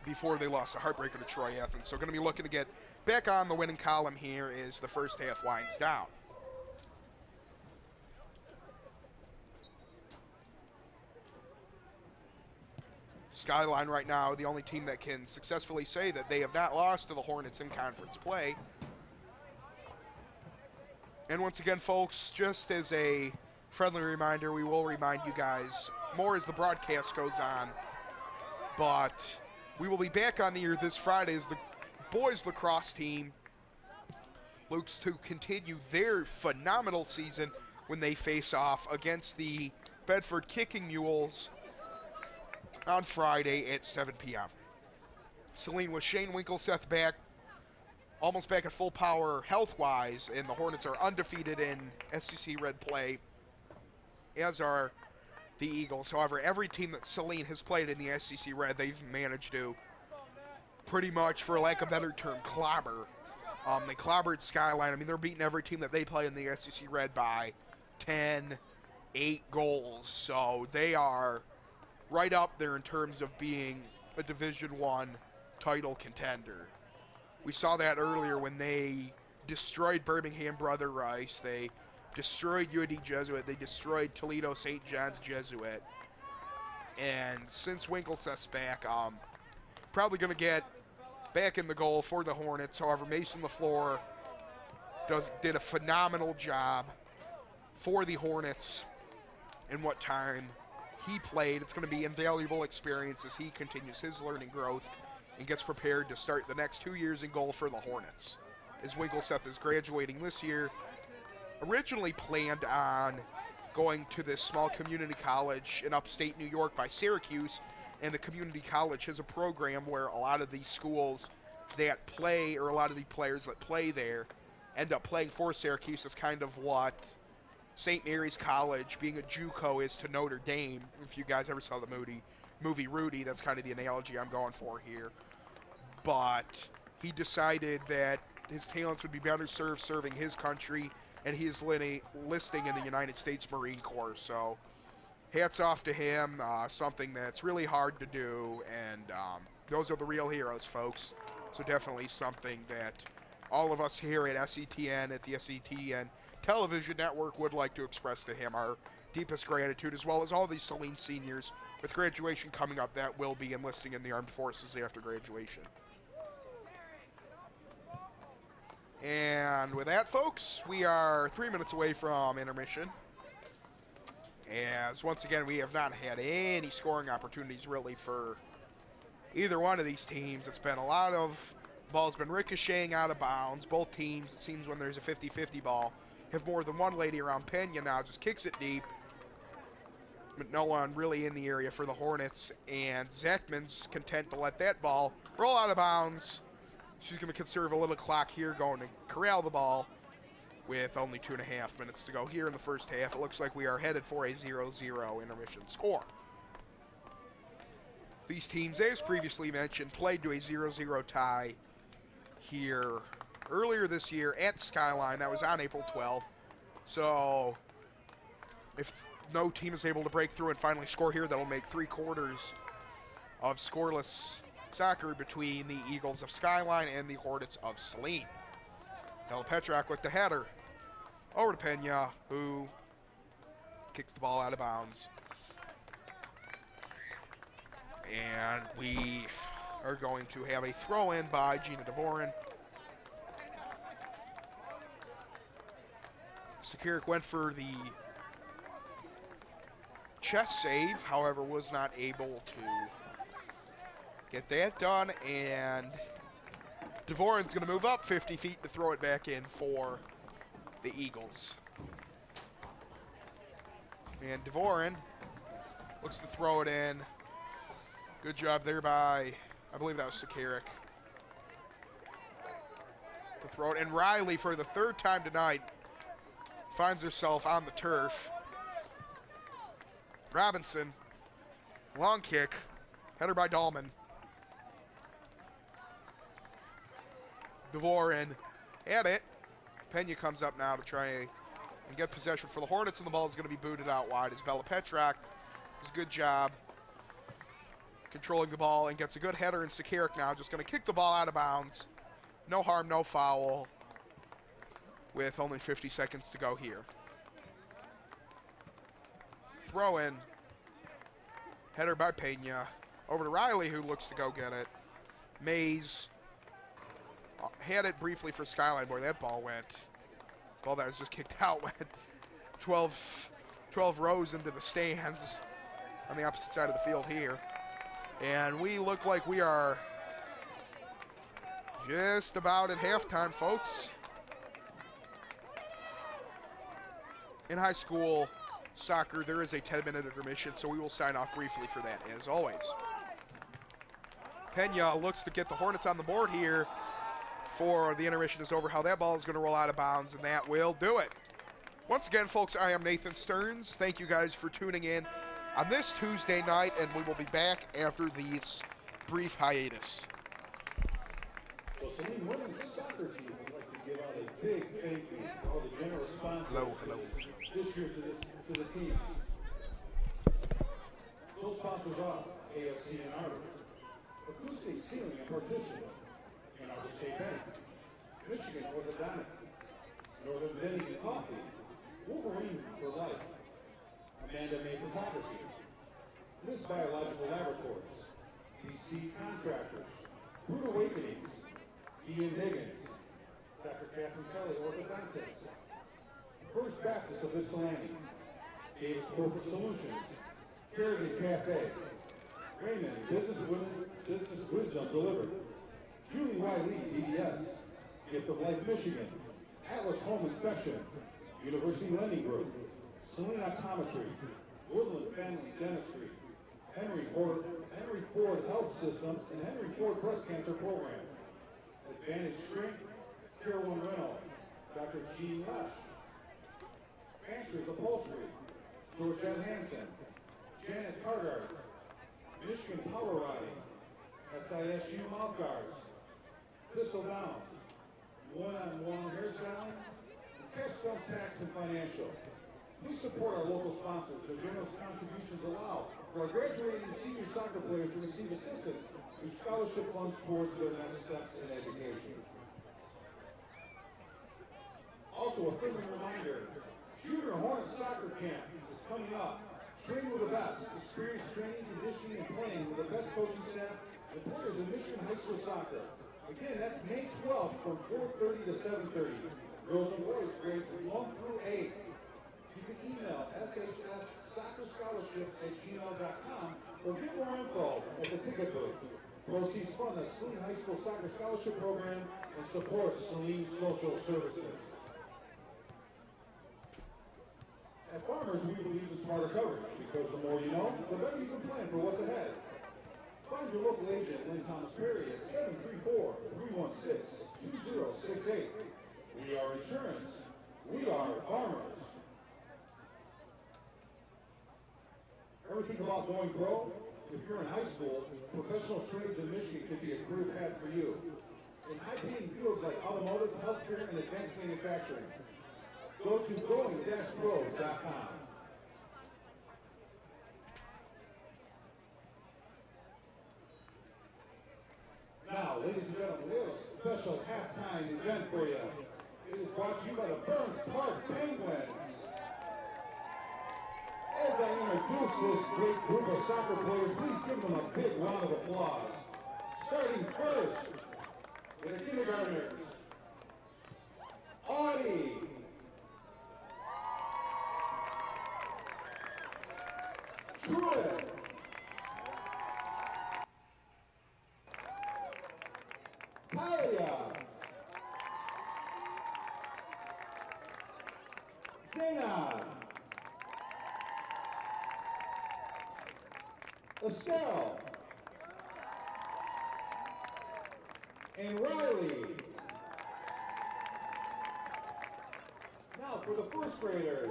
before they lost a heartbreaker to Troy Athens. So going to be looking to get back on the winning column here as the first half winds down. Skyline right now, the only team that can successfully say that they have not lost to the Hornets in conference play. And once again, folks, just as a friendly reminder, we will remind you guys more as the broadcast goes on. But we will be back on the air this Friday as the boys lacrosse team looks to continue their phenomenal season when they face off against the Bedford Kicking Mules on Friday at 7 p.m. Saline with Shane Winkelseth back, almost back at full power health-wise, and the Hornets are undefeated in SEC Red play, as are the Eagles. However, every team that Saline has played in the SEC Red, they've managed to pretty much, for lack of a better term, clobber. They clobbered Skyline. I mean, they're beating every team that they play in the SEC Red by 10, 8 goals. So they are right up there in terms of being a Division I title contender. We saw that earlier when they destroyed Birmingham Brother Rice. They destroyed UAD Jesuit. They destroyed Toledo St. John's Jesuit. And since Winkelseth's back, probably going to get back in the goal for the Hornets. However, Mason LaFleur did a phenomenal job for the Hornets in what time he played. It's going to be invaluable experience as he continues his learning growth and gets prepared to start the next 2 years in goal for the Hornets. As Winkelseth is graduating this year, originally planned on going to this small community college in upstate New York by Syracuse, and the community college has a program where a lot of these schools that play, or a lot of the players that play there, end up playing for Syracuse. Is kind of what St. Mary's College, being a JUCO, is to Notre Dame. If you guys ever saw the movie Rudy, that's kind of the analogy I'm going for here. But he decided that his talents would be better served serving his country, and he is listing in the United States Marine Corps. So hats off to him, something that's really hard to do, and those are the real heroes, folks. So definitely something that all of us here at SETN, at the SETN Television Network, would like to express to him our deepest gratitude, as well as all these Saline seniors with graduation coming up that will be enlisting in the armed forces after graduation. And with that, folks, we are 3 minutes away from intermission. As once again, we have not had any scoring opportunities really for either one of these teams. It's been a lot of balls been ricocheting out of bounds. Both teams, it seems when there's a 50-50 ball, have more than one lady around. Pena now just kicks it deep, but no one really in the area for the Hornets, and Zachman's content to let that ball roll out of bounds. She's going to conserve a little clock here, going to corral the ball with only 2.5 minutes to go here in the first half. It looks like we are headed for a 0-0 intermission score. These teams, as previously mentioned, played to a 0-0 tie here earlier this year at Skyline. That was on April 12th. So if no team is able to break through and finally score here, that'll make 3/4 of scoreless soccer between the Eagles of Skyline and the Hornets of Saline. Bella Petrak with the header over to Pena, who kicks the ball out of bounds. And we are going to have a throw-in by Gina Dvorin. Sakirik went for the chest save, however, was not able to get that done, and Dvorin's going to move up 50 feet to throw it back in for the Eagles. And Dvorin looks to throw it in. Good job there by, I believe that was Sakirik, to throw it. And Riley, for the third time tonight, finds herself on the turf. Robinson, long kick, header by Dahlman. Dvorin at it. Pena comes up now to try and get possession for the Hornets, and the ball is going to be booted out wide as Bella Petrak does a good job controlling the ball and gets a good header, and Sakirik now just going to kick the ball out of bounds. No harm, no foul, with only 50 seconds to go here. Throw in. Header by Pena. Over to Riley, who looks to go get it. Mays had it briefly for Skyline. Boy, that ball went. Ball that was just kicked out went 12 rows into the stands on the opposite side of the field here. And we look like we are just about at halftime, folks. In high school soccer, there is a 10-minute intermission, so we will sign off briefly for that, as always. Pena looks to get the Hornets on the board here before the intermission is over. How that ball is going to roll out of bounds, and that will do it. Once again, folks, I am Nathan Stearns. Thank you guys for tuning in on this Tuesday night, and we will be back after this brief hiatus. Well, Saline women's soccer team would like to give out a big thank you for all the generous sponsors this year to the team. Those sponsors are AFC and Arbor, Acoustic Ceiling and Partition, and Arbor State Bank, Michigan Orthodontics, Northern Vending and Coffee, Wolverine for Life, Amanda May Photography, Miss Biological Laboratories, BC Contractors, Root Awakenings, Ian Higgins, Dr. Catherine Kelly, Orthodontics, First Baptist of Ypsilanti, Davis Corporate Solutions, Kerrigan Cafe, Raymond, Business Wisdom Delivered, Julie Wiley, DDS, Gift of Life Michigan, Atlas Home Inspection, University Lending Group, Saline Optometry, Woodland Family Dentistry, Henry Ford Health System, and Henry Ford Breast Cancer Program, Advantage Strength, Care One Rental, Dr. Gene Lesh, Fancher's Upholstery, Georgette Hansen, Janet Cargard, Michigan Power Riding, SISU Mouth Guards, Thistle Downs, One-on-One Hairstyling, and Capstone Tax and Financial. Please support our local sponsors. Their generous contributions allow for our graduating senior soccer players to receive assistance through scholarship funds towards their next steps in education. Also, a friendly reminder, Junior Hornet Soccer Camp is coming up. Train with the best. Experience training, conditioning, and playing with the best coaching staff and players in Michigan high school soccer. Again, that's May 12th from 4:30 to 7:30. Girls and boys grades 1 through 8. You can email shssoccerscholarship@gmail.com or get more info at the ticket booth. Proceeds fund the Saline High School Soccer Scholarship Program and support Saline Social Services. At Farmers, we believe in smarter coverage because the more you know, the better you can plan for what's ahead. Find your local agent, Lynn Thomas Perry, at 734-316-2068. We are insurance. We are Farmers. Ever think about going pro? If you're in high school, professional trades in Michigan could be a career path for you. In high-paying fields like automotive, healthcare, and advanced manufacturing. Go to going-pro.com. Now, ladies and gentlemen, we have a special halftime event for you. It is brought to you by the Burns Park Penguins. As I introduce this great group of soccer players, please give them a big round of applause. Starting first with the kindergartners, Audie, Truett, Talia, Zainab, Estelle, and Riley. Now for the first graders,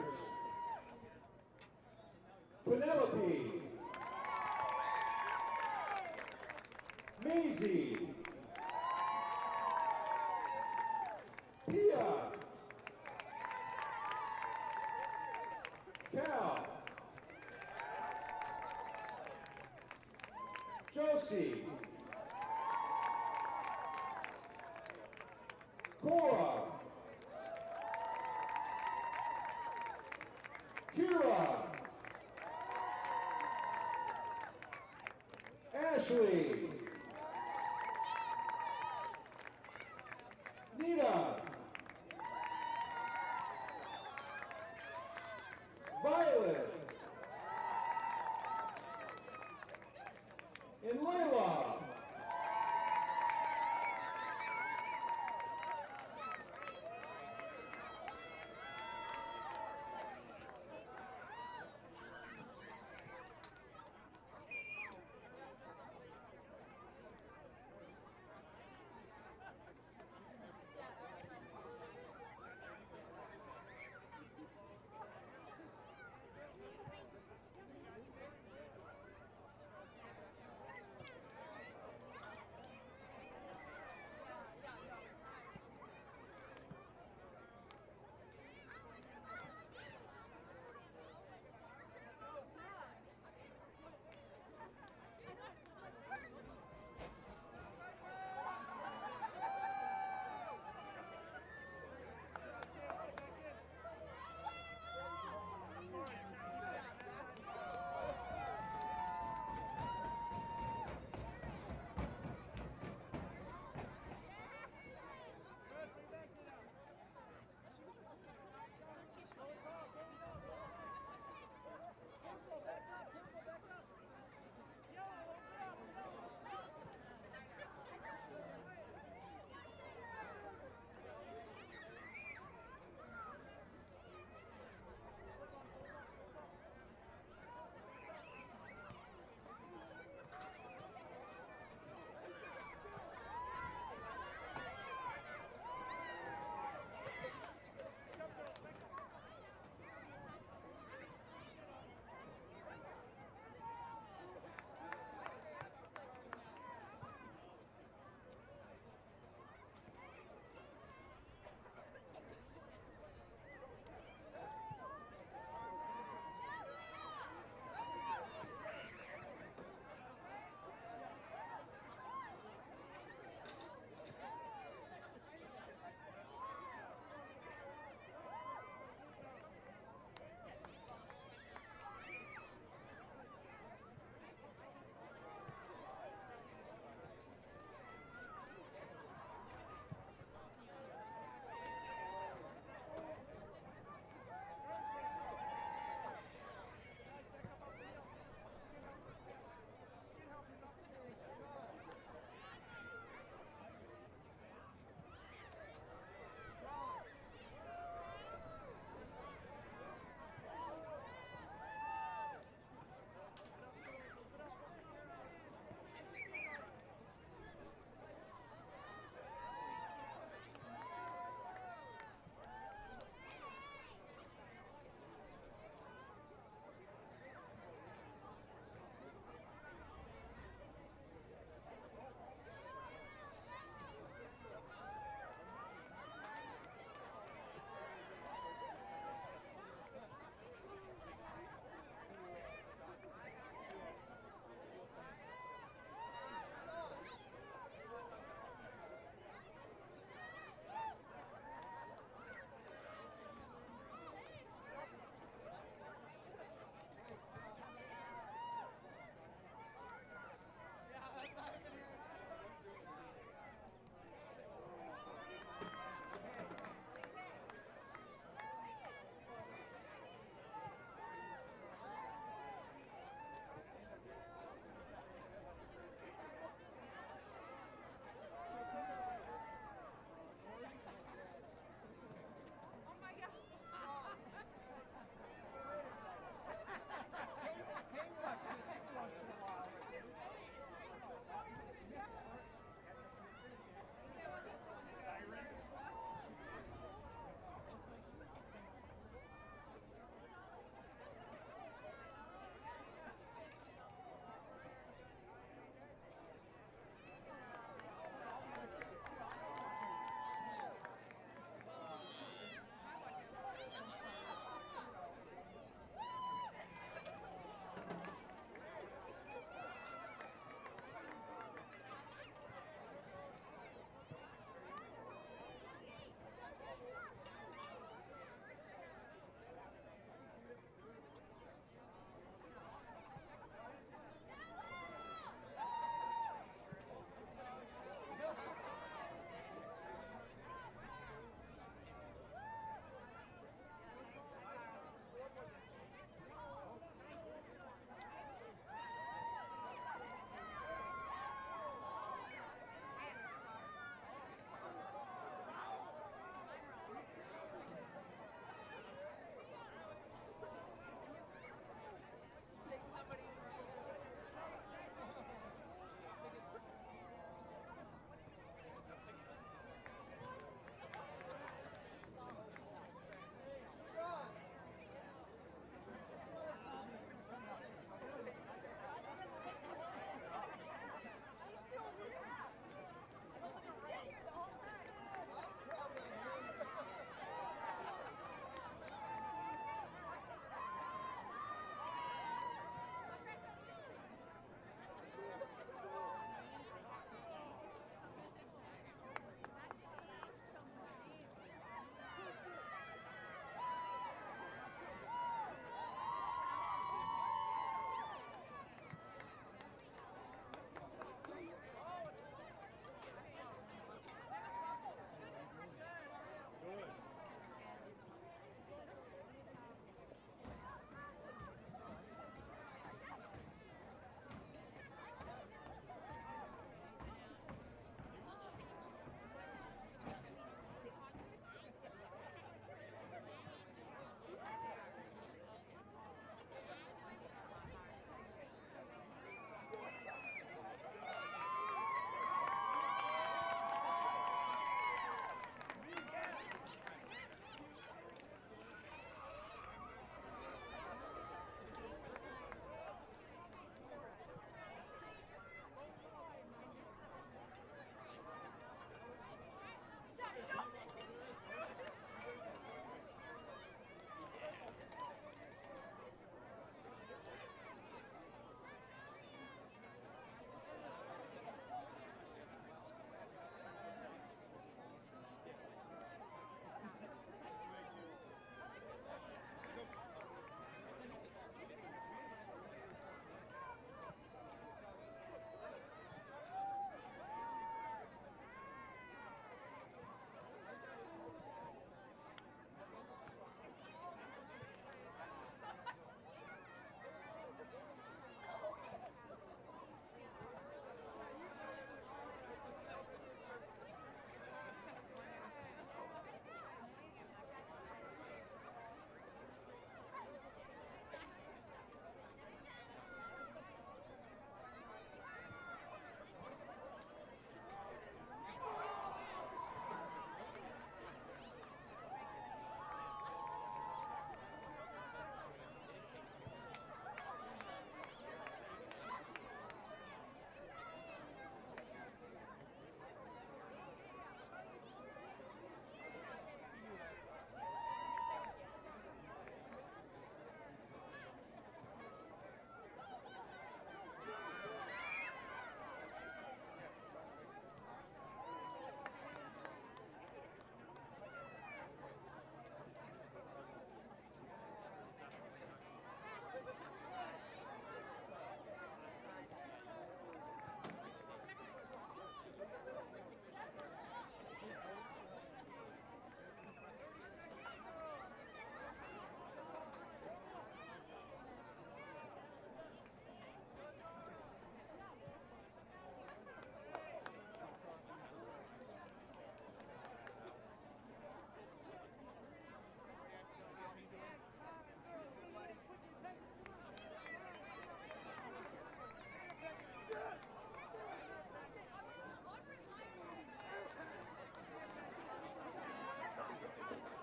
Penelope, Maisie, Pia, Cal, Cora, Kira, Ashley, Nina, Violet, and Layla.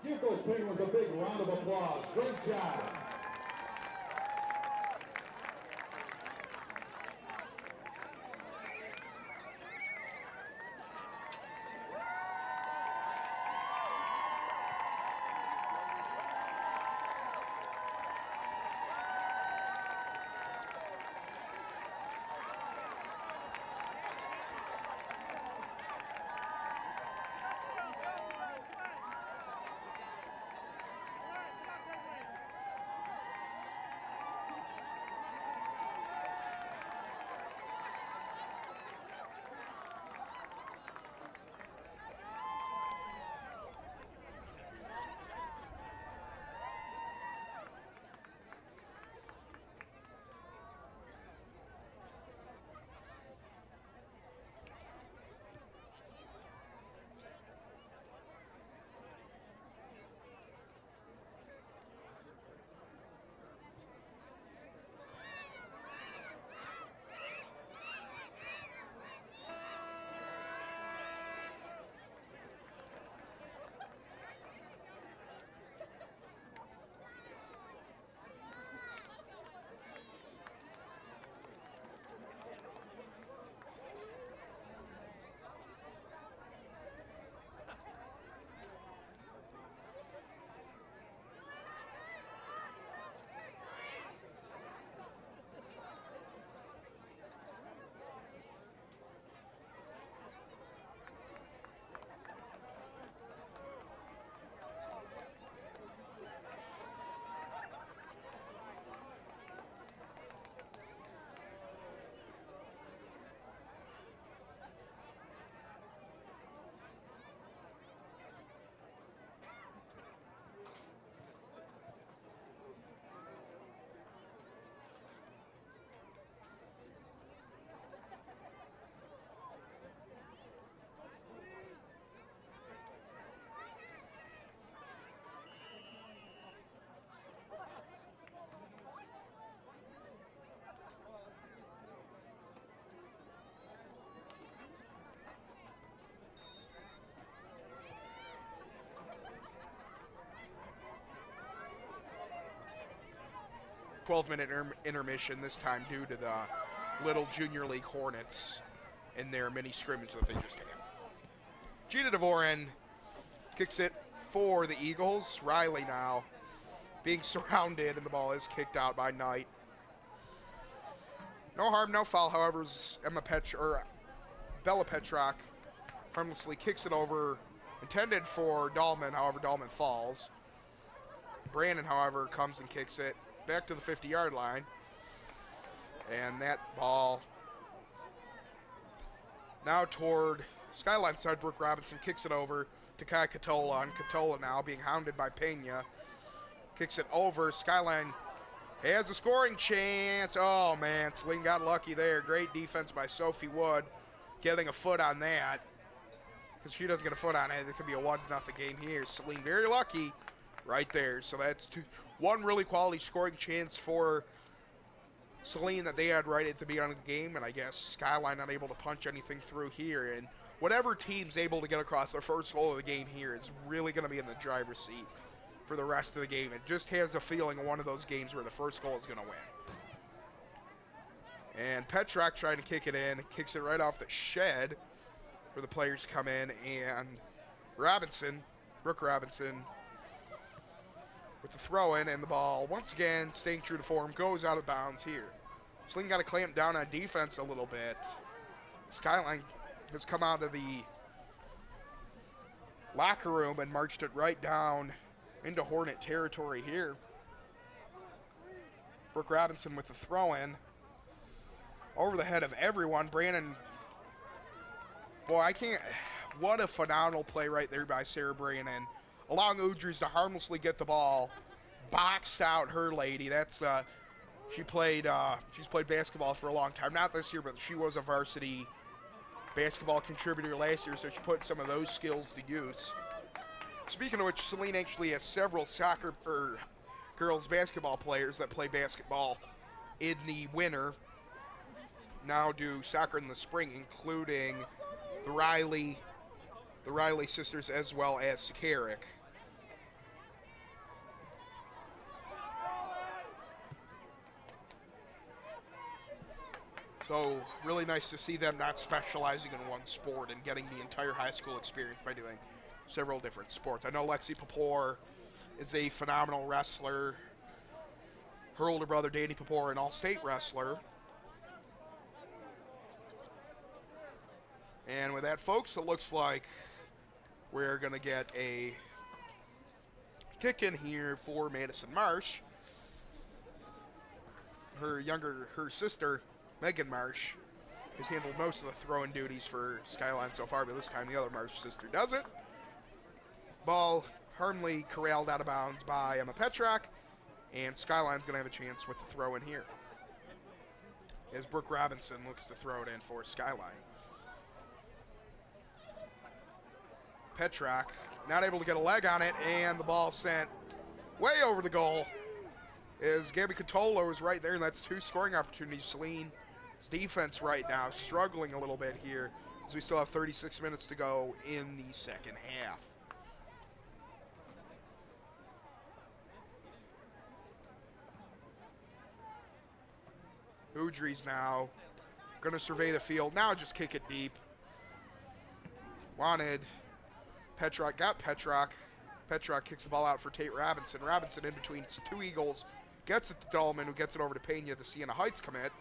Give those Penguins a big round of applause. Great job. Minute intermission this time due to the Little Junior League Hornets in their mini scrimmage that they just had. Gina DeVoren kicks it for the Eagles. Riley now being surrounded, and the ball is kicked out by Knight. No harm, no foul, however, as Bella Petrock harmlessly kicks it over, intended for Dahlman, however, Dahlman falls. Brandon, however, comes and kicks it back to the 50-yard line. And that ball now toward Skyline side. Brooke Robinson kicks it over to Kai Katola, and Katola now being hounded by Pena. Kicks it over. Skyline has a scoring chance. Oh, man, Saline got lucky there. Great defense by Sophie Wood getting a foot on that. Because she doesn't get a foot on it, it could be a 1-0 game here. Saline very lucky right there. So that's one really quality scoring chance for Saline that they had right at the beginning of the game, and I guess Skyline not able to punch anything through here. And whatever team's able to get across their first goal of the game here is really going to be in the driver's seat for the rest of the game. It just has a feeling of one of those games where the first goal is going to win. And Petrock trying to kick it in, kicks it right off the shed where the players come in, and Brooke Robinson, with the throw in, and the ball, once again, staying true to form, goes out of bounds here. Saline got to clamp down on defense a little bit. Skyline has come out of the locker room and marched it right down into Hornet territory here. Brooke Robinson with the throw in over the head of everyone. Brandon, boy, what a phenomenal play right there by Sarah Brandon, allowing Udries to harmlessly get the ball, boxed out her lady. That's she's played basketball for a long time. Not this year, but she was a varsity basketball contributor last year, so she put some of those skills to use. Speaking of which, Saline actually has several soccer or girls basketball players that play basketball in the winter. Now do soccer in the spring, including the Riley sisters as well as Sakarik. So really nice to see them not specializing in one sport and getting the entire high school experience by doing several different sports. I know Lexi Papor is a phenomenal wrestler. Her older brother, Danny Papor, an all-state wrestler. And with that, folks, it looks like we're going to get a kick in here for Madison Marsh. Her sister, Megan Marsh, has handled most of the throwing duties for Skyline so far, but this time the other Marsh sister does it. Ball firmly corralled out of bounds by Emma Petrak, and Skyline's going to have a chance with the throw in here, as Brooke Robinson looks to throw it in for Skyline. Petrak not able to get a leg on it, and the ball sent way over the goal. As Gabby Catolo is right there, and that's 2 scoring opportunities. Saline's defense right now struggling a little bit here, as we still have 36 minutes to go in the second half. Udry's now going to survey the field. Now just kick it deep. Wanted. Petrak got Petrak. Petrak kicks the ball out for Tate Robinson. Robinson in between 2 Eagles. Gets it to Dahlman, who gets it over to Pena, the Siena Heights commit.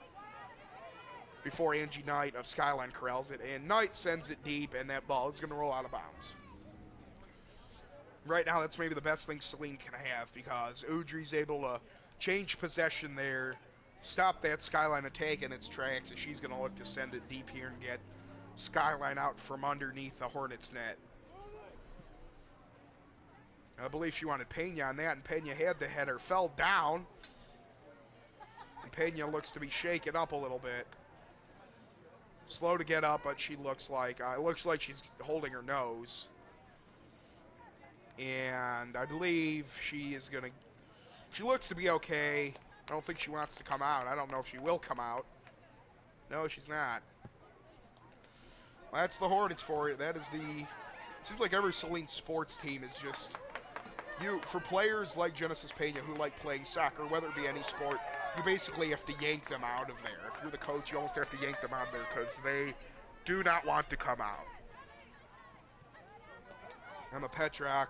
Before Angie Knight of Skyline corrals it. And Knight sends it deep, and that ball is going to roll out of bounds. Right now, that's maybe the best thing Saline can have, because Udry's able to change possession there, stop that Skyline attack in its tracks, and she's going to look to send it deep here and get Skyline out from underneath the Hornets' net. I believe she wanted Pena on that, and Pena had the header, fell down. And Pena looks to be shaken up a little bit. Slow to get up, but she looks like, it looks like she's holding her nose. And I believe she looks to be okay. I don't think she wants to come out. I don't know if she will come out. No, she's not. Well, that's the Hornets for you. That is seems like every Saline sports team is just, for players like Genesis Pena who like playing soccer, whether it be any sport, you basically have to yank them out of there. If you're the coach, you almost have to yank them out of there because they do not want to come out. Emma Petrak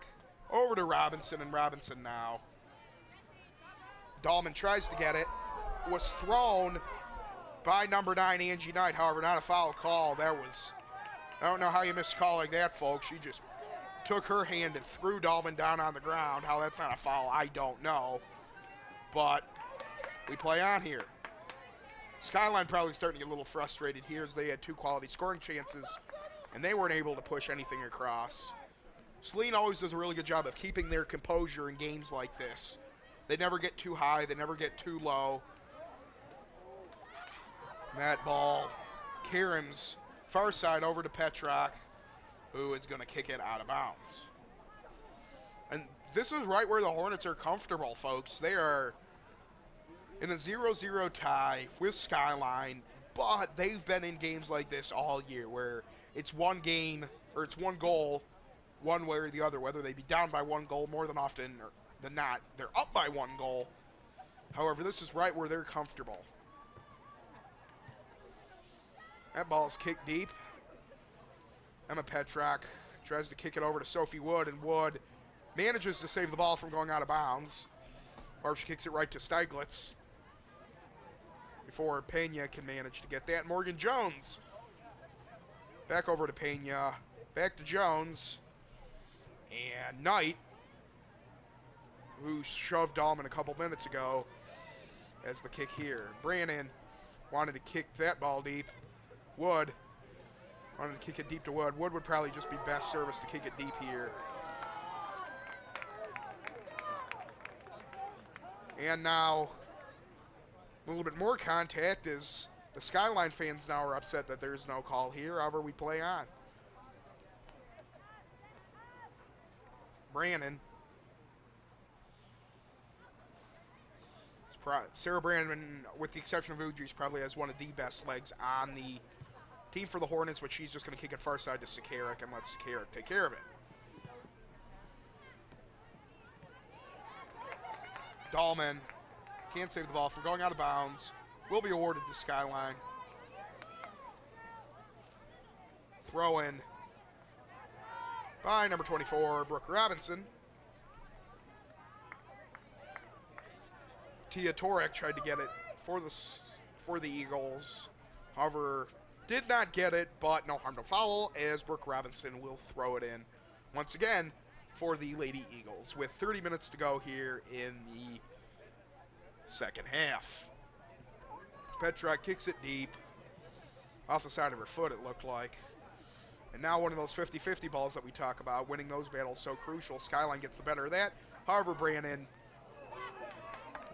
over to Robinson, and Robinson now. Dahlman tries to get it. Was thrown by number 9, Angie Knight. However, not a foul call. I don't know how you missed a call like that, folks. She just took her hand and threw Dahlman down on the ground. How that's not a foul, I don't know. But we play on here. Skyline probably starting to get a little frustrated here, as they had 2 quality scoring chances, and they weren't able to push anything across. Saline always does a really good job of keeping their composure in games like this. They never get too high. They never get too low. That ball, Karen's far side over to Petrak, who is going to kick it out of bounds. And this is right where the Hornets are comfortable, folks. They are in a 0-0 tie with Skyline, but they've been in games like this all year where it's one game, or it's one goal, one way or the other, whether they be down by 1 goal more than often than not. They're up by 1 goal. However, this is right where they're comfortable. That ball's kicked deep. Emma Petrak tries to kick it over to Sophie Wood, and Wood manages to save the ball from going out of bounds. Or she kicks it right to Steiglitz before Pena can manage to get that. Morgan Jones back over to Pena, back to Jones, and Knight, who shoved Dahlman a couple minutes ago, as the kick here. Brannon wanted to kick that ball deep. Wood wanted to kick it deep to Wood. Wood would probably just be best service to kick it deep here. And now a little bit more contact, as the Skyline fans now are upset that there's no call here. However, we play on. Brannon. Sarah Brannon, with the exception of Udry's, probably has one of the best legs on the team for the Hornets, but she's just going to kick it far side to Sakarik and let Sakarik take care of it. Dahlman can't save the ball from going out of bounds. Will be awarded to Skyline. Throw in by number 24, Brooke Robinson. Tia Torek tried to get it for the Eagles. However, did not get it, but no harm, no foul, as Brooke Robinson will throw it in once again for the Lady Eagles with 30 minutes to go here in the second half. Petra kicks it deep. Off the side of her foot, it looked like. And now one of those 50-50 balls that we talk about, winning those battles so crucial. Skyline gets the better of that. However, Brannon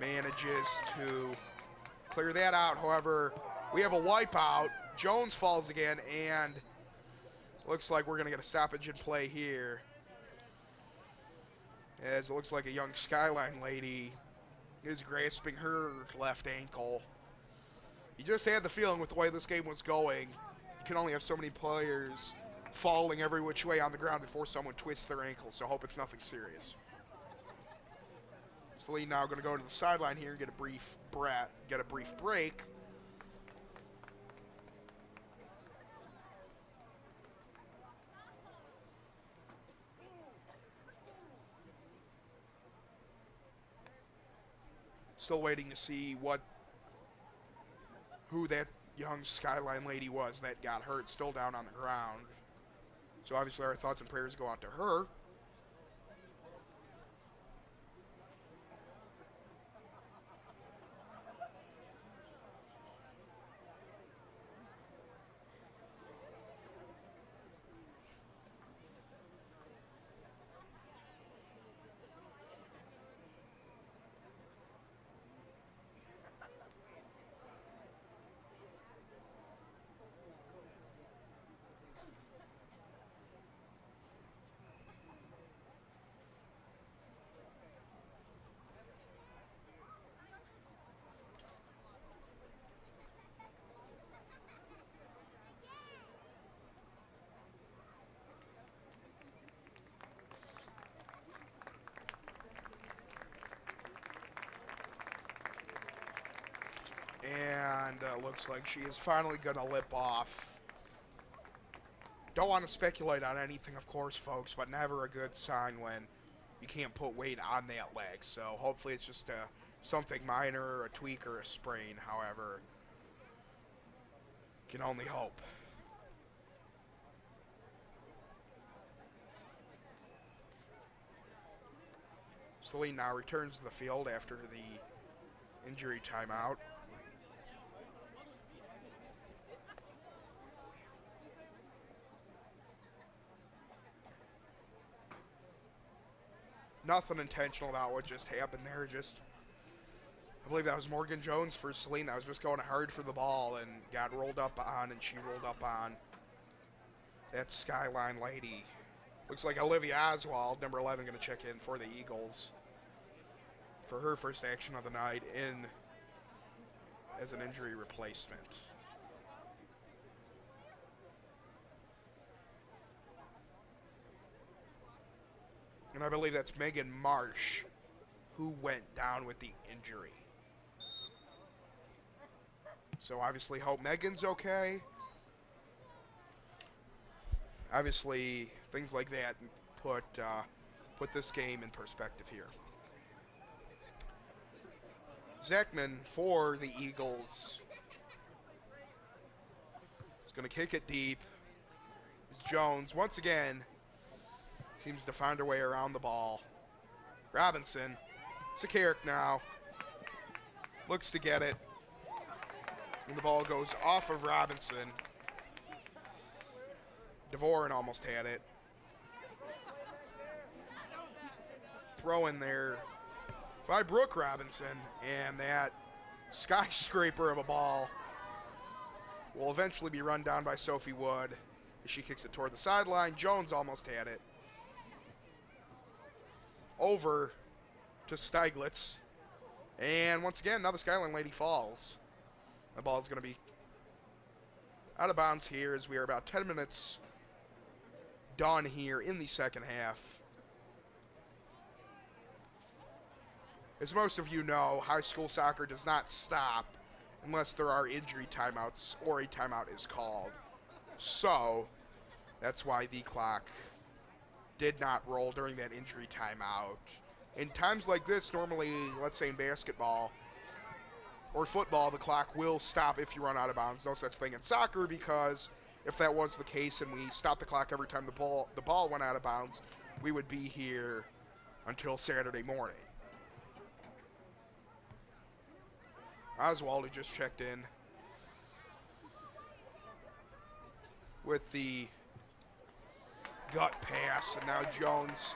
manages to clear that out. However, we have a wipeout. Jones falls again, and looks like we're going to get a stoppage in play here. As it looks like a young Skyline lady is grasping her left ankle. You just had the feeling with the way this game was going, you can only have so many players falling every which way on the ground before someone twists their ankle, so hope it's nothing serious. Saline now going to go to the sideline here and get a brief break. Still waiting to see who that young Skyline lady was that got hurt, still down on the ground. So obviously our thoughts and prayers go out to her. And looks like she is finally going to lip off. Don't want to speculate on anything, of course, folks, but never a good sign when you can't put weight on that leg. So hopefully it's just something minor, a tweak, or a sprain. However, can only hope. Saline now returns to the field after the injury timeout. Nothing intentional about what just happened there. I believe that was Morgan Jones for Saline. That was just going hard for the ball and got rolled up on, and she rolled up on that Skyline lady. Looks like Olivia Oswald, number 11, going to check in for the Eagles for her first action of the night as an injury replacement. And I believe that's Megan Marsh who went down with the injury. So obviously hope Megan's okay. Obviously things like that put this game in perspective here. Zachman for the Eagles is going to kick it deep. It's Jones once again seems to find her way around the ball. Robinson, Sakarik now, looks to get it. And the ball goes off of Robinson. Devoren almost had it. Throw in there by Brooke Robinson, and that skyscraper of a ball will eventually be run down by Sophie Wood as she kicks it toward the sideline. Jones almost had it. Over to Steiglitz. And once again, now the Skyline lady falls. The ball is going to be out of bounds here as we are about 10 minutes done here in the second half. As most of you know, high school soccer does not stop unless there are injury timeouts or a timeout is called. So, That's why the clock did not roll during that injury timeout. In times like this, normally, let's say in basketball or football, the clock will stop if you run out of bounds. No such thing in soccer, because if that was the case and we stopped the clock every time the ball went out of bounds, we would be here until Saturday morning. Oswald, who just checked in with the gut pass, and now Jones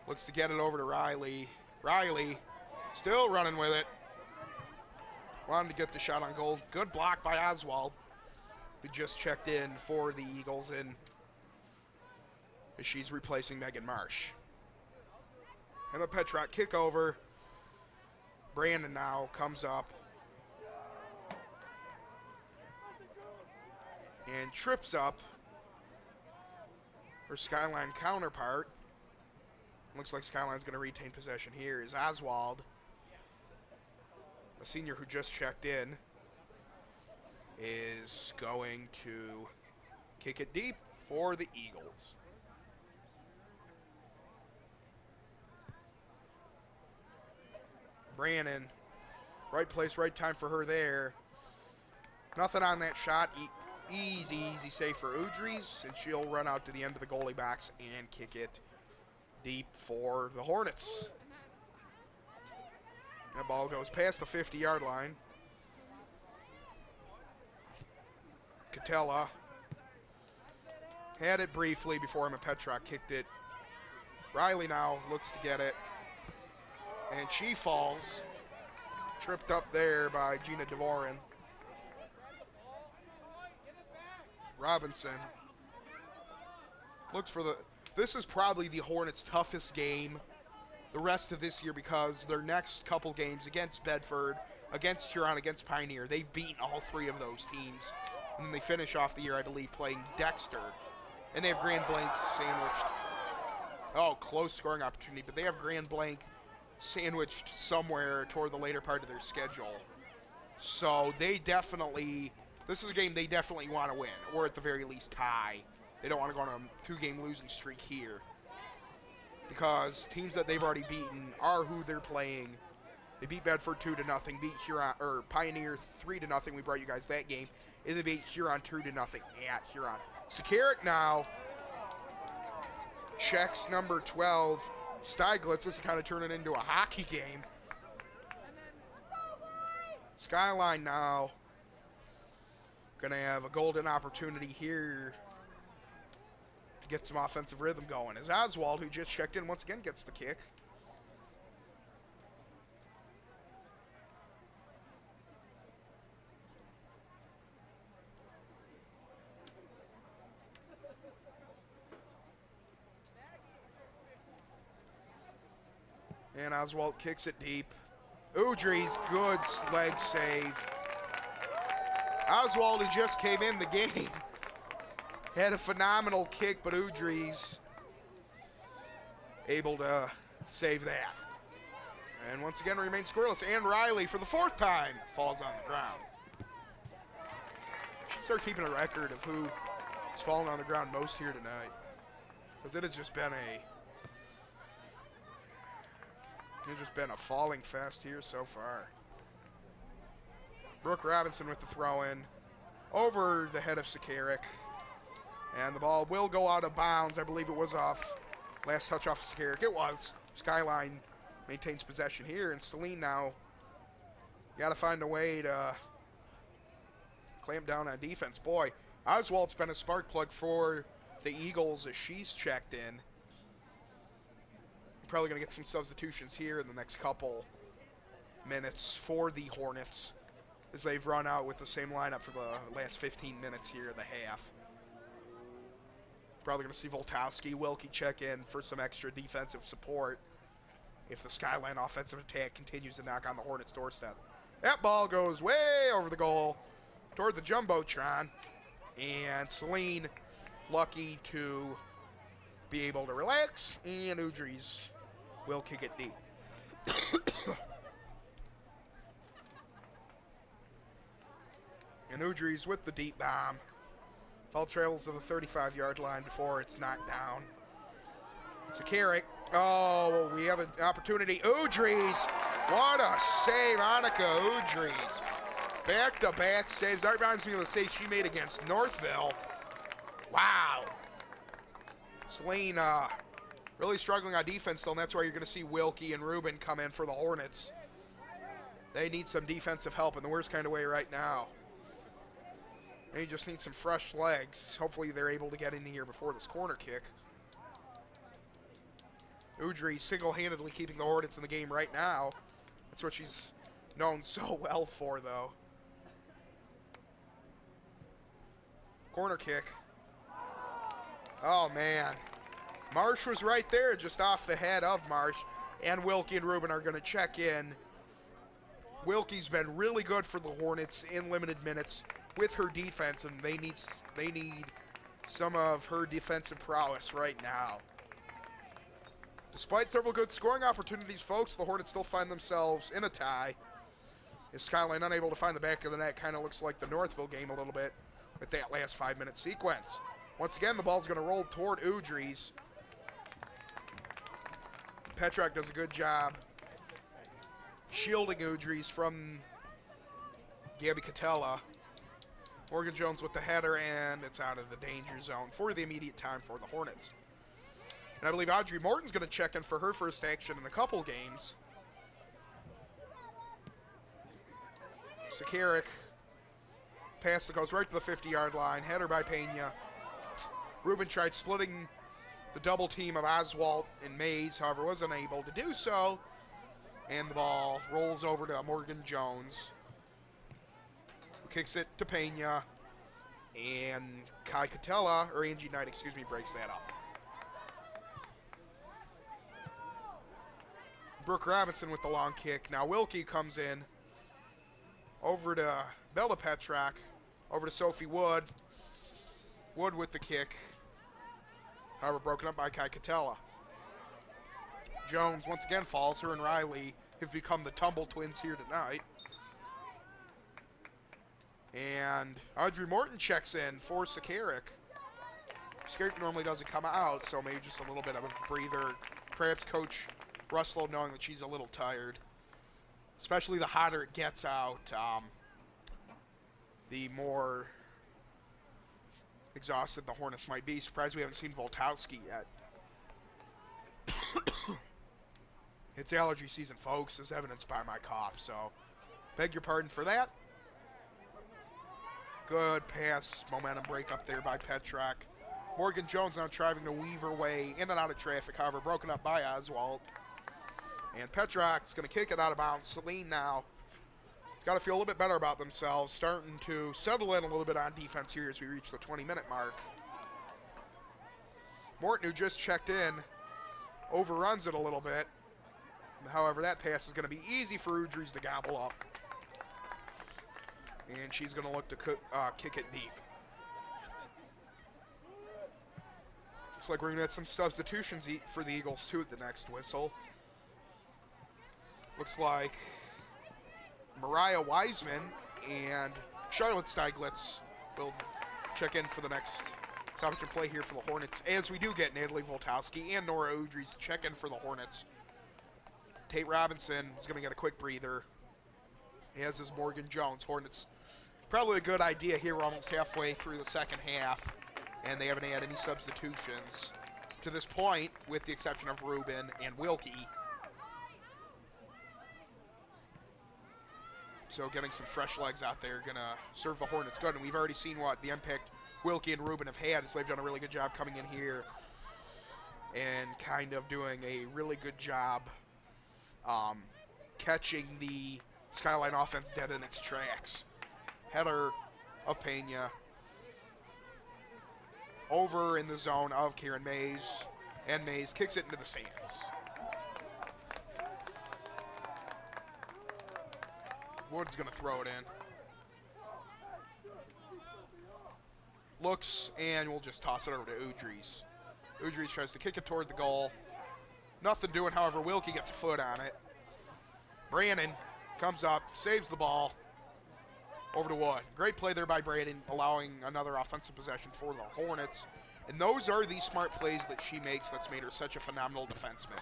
looks to get it over to Riley. Riley still running with it. Wanted to get the shot on goal. Good block by Oswald, who just checked in for the Eagles, and she's replacing Megan Marsh. And a Petrock kick over. Brandon now comes up and trips up her Skyline counterpart. Looks like Skyline's going to retain possession here. Is Oswald, a senior who just checked in, is going to kick it deep for the Eagles. Brannon, right place, right time for her there. Nothing on that shot. Easy save for Udries, and she'll run out to the end of the goalie box and kick it deep for the Hornets. That ball goes past the 50-yard line. Catella had it briefly before Petrock kicked it. Riley now looks to get it, and she falls. Tripped up there by Gina Devorin. Robinson looks for the... This is probably the Hornets' toughest game the rest of this year, because their next couple games against Bedford, against Huron, against Pioneer, they've beaten all three of those teams. And then they finish off the year, I believe, playing Dexter. And they have Grand Blanc sandwiched. Oh, close scoring opportunity, but they have Grand Blanc sandwiched somewhere toward the later part of their schedule. So they definitely... This is a game they definitely want to win, or at the very least tie. They don't want to go on a two-game losing streak here, because teams that they've already beaten are who they're playing. They beat Bedford 2-0, beat Huron, or Pioneer 3-0. We brought you guys that game, and they beat Huron 2-0 at Huron. Sakaric now checks number 12, Steiglitz. This is kind of turning into a hockey game. Skyline now going to have a golden opportunity here to get some offensive rhythm going, as Oswald, who just checked in, once again gets the kick. And Oswald kicks it deep. Udries, good leg save. Oswald, who just came in the game, had a phenomenal kick, but Udries able to save that. And once again remains scoreless. And Riley, for the fourth time, falls on the ground. Should start keeping a record of who has fallen on the ground most here tonight, because it has just been a falling fest here so far. Brooke Robinson with the throw-in over the head of Sakaric. And the ball will go out of bounds. I believe it was off. Last touch off of Sakaric. It was. Skyline maintains possession here. And Saline now got to find a way to clamp down on defense. Boy, Oswald's been a spark plug for the Eagles as she's checked in. Probably going to get some substitutions here in the next couple minutes for the Hornets, as they've run out with the same lineup for the last 15 minutes here in the half. Probably going to see Voltowski, Wilkie check in for some extra defensive support if the Skyline offensive attack continues to knock on the Hornets' doorstep. That ball goes way over the goal toward the Jumbotron, and Saline lucky to be able to relax, and Udries will kick it deep. And Udries with the deep bomb. Ball trails to the 35-yard line before it's knocked down. Sakaric. Oh, we have an opportunity. Udries. What a save, Annika Udries. Back-to-back saves. That reminds me of the save she made against Northville. Wow. Saline really struggling on defense still, and that's why you're going to see Wilkie and Rubin come in for the Hornets. They need some defensive help in the worst kind of way right now. They just need some fresh legs. Hopefully they're able to get in here before this corner kick. Udry single-handedly keeping the Hornets in the game right now. That's what she's known so well for, though. Corner kick. Oh, man. Marsh was right there, just off the head of Marsh. And Wilkie and Rubin are going to check in. Wilkie's been really good for the Hornets in limited minutes with her defense, and they need some of her defensive prowess right now. Despite several good scoring opportunities, folks, the Hornets still find themselves in a tie. Is Skyline unable to find the back of the net? Kind of looks like the Northville game a little bit with that last 5-minute sequence. Once again, the ball's going to roll toward Udries. Petrak does a good job shielding Udries from Gabby Catella. Morgan Jones with the header, and it's out of the danger zone for the immediate time for the Hornets. And I believe Audrey Morton's going to check in for her first action in a couple games. Sakaric. Pass that goes right to the 50-yard line. Header by Pena. Rubin tried splitting the double team of Oswalt and Mays, however, was unable to do so. And the ball rolls over to Morgan Jones, who kicks it to Pena. And Kai Catella, or Angie Knight, excuse me, breaks that up. Brooke Robinson with the long kick. Now Wilkie comes in. Over to Bella Petrak. Over to Sophie Wood. Wood with the kick. However, broken up by Kai Catella. Jones once again falls. Her and Riley have become the Tumble Twins here tonight. And Audrey Morton checks in for Sakaric. Sakaric normally doesn't come out, so maybe just a little bit of a breather. Perhaps Coach Ruslow knowing that she's a little tired. Especially the hotter it gets out, the more exhausted the Hornets might be. Surprised we haven't seen Voltowski yet. It's allergy season, folks, as evidenced by my cough, so beg your pardon for that. Good pass, momentum break up there by Petrak. Morgan Jones now trying to weave her way in and out of traffic, however, broken up by Oswald. And Petrak's going to kick it out of bounds. Saline now has got to feel a little bit better about themselves, starting to settle in a little bit on defense here as we reach the 20-minute mark. Morton, who just checked in, overruns it a little bit. However, that pass is going to be easy for Udries to gobble up. And she's going to look to kick it deep. Looks like we're going to get some substitutions for the Eagles, too, at the next whistle. Looks like Mariah Wiseman and Charlotte Steiglitz will check in for the next stoppage play here for the Hornets, as we do get Natalie Voltowski and Nora Udries to check in for the Hornets. Tate Robinson is going to get a quick breather, as is Morgan Jones. Hornets, probably a good idea here. We're almost halfway through the second half, and they haven't had any substitutions to this point, with the exception of Rubin and Wilkie. So getting some fresh legs out there going to serve the Hornets good. And we've already seen what the impact Wilkie and Rubin have had, as they've done a really good job coming in here and kind of doing a really good job catching the Skyline offense dead in its tracks. Header of Pena. Over in the zone of Karen Mays. And Mays kicks it into the stands. Wood's going to throw it in. Looks, and we'll just toss it over to Udries. Udries tries to kick it toward the goal. Nothing doing, however, Wilkie gets a foot on it. Brannon comes up, saves the ball. over to Wood. Great play there by Brandon, allowing another offensive possession for the Hornets. And those are the smart plays that she makes that's made her such a phenomenal defenseman.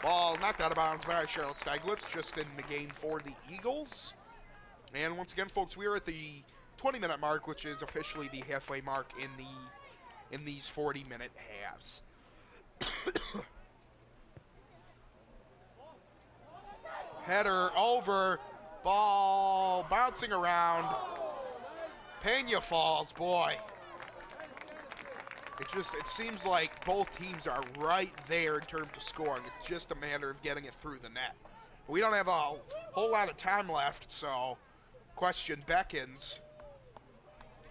Ball knocked out of bounds by Charlotte Steiglitz, just in the game for the Eagles. And once again, folks, we are at the 20-minute mark, which is officially the halfway mark in these 40-minute halves. Header over, ball bouncing around. Pena falls, boy. It seems like both teams are right there in terms of scoring. It's just a matter of getting it through the net. We don't have a whole lot of time left, so question beckons.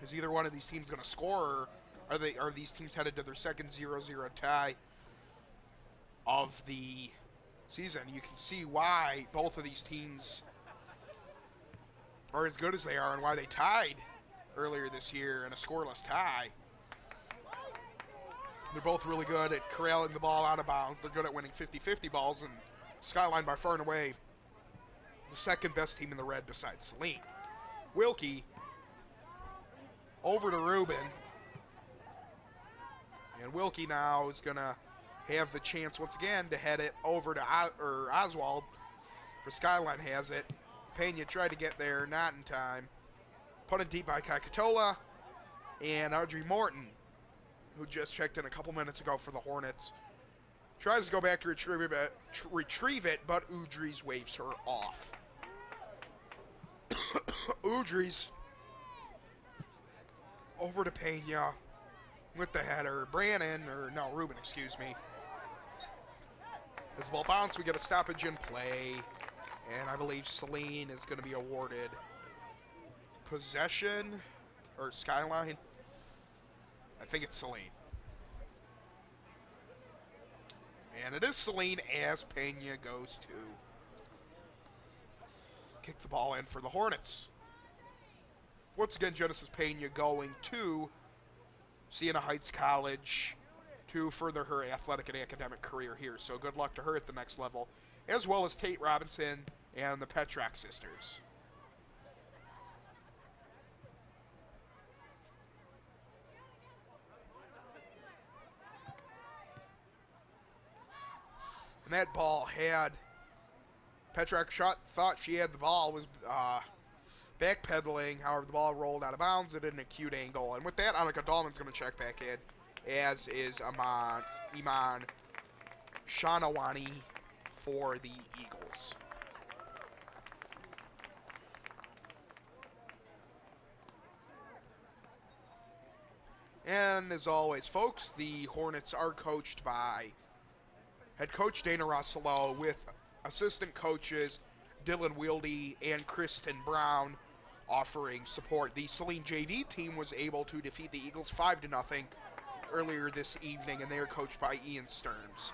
Is either one of these teams going to score, or are these teams headed to their second 0-0 tie of the season? You can see why both of these teams are as good as they are and why they tied earlier this year in a scoreless tie. They're both really good at corralling the ball out of bounds. They're good at winning 50-50 balls, and Skyline by far and away the second best team in the red besides Saline. Wilkie over to Rubin. And Wilkie now is going to have the chance once again to head it over to Oswald. For Skyline has it. Pena tried to get there, not in time. Put in deep by Kakatola. And Audrey Morton, who just checked in a couple minutes ago for the Hornets, tries to go back to retrieve it, but Udries waves her off. Udries over to Pena with the header. Rubin, excuse me. As the ball bounced, we get a stoppage in play, and I believe Saline is going to be awarded possession, or Skyline. I think it's Saline. And it is Saline as Pena goes to kick the ball in for the Hornets. Once again, Genesis Pena going to Siena Heights College to further her athletic and academic career here. So good luck to her at the next level, as well as Tate Robinson and the Petrak sisters. And that ball had Petrak thought she had the ball, was backpedaling. However, the ball rolled out of bounds at an acute angle. And with that, Annika Dahlman's going to check back in, as is Iman Shanawani for the Eagles. And as always, folks, the Hornets are coached by head coach Dana Rossolo with assistant coaches Dylan Wieldy and Kristen Brown offering support. The Saline JV team was able to defeat the Eagles 5-0 earlier this evening, and they are coached by Ian Stearns.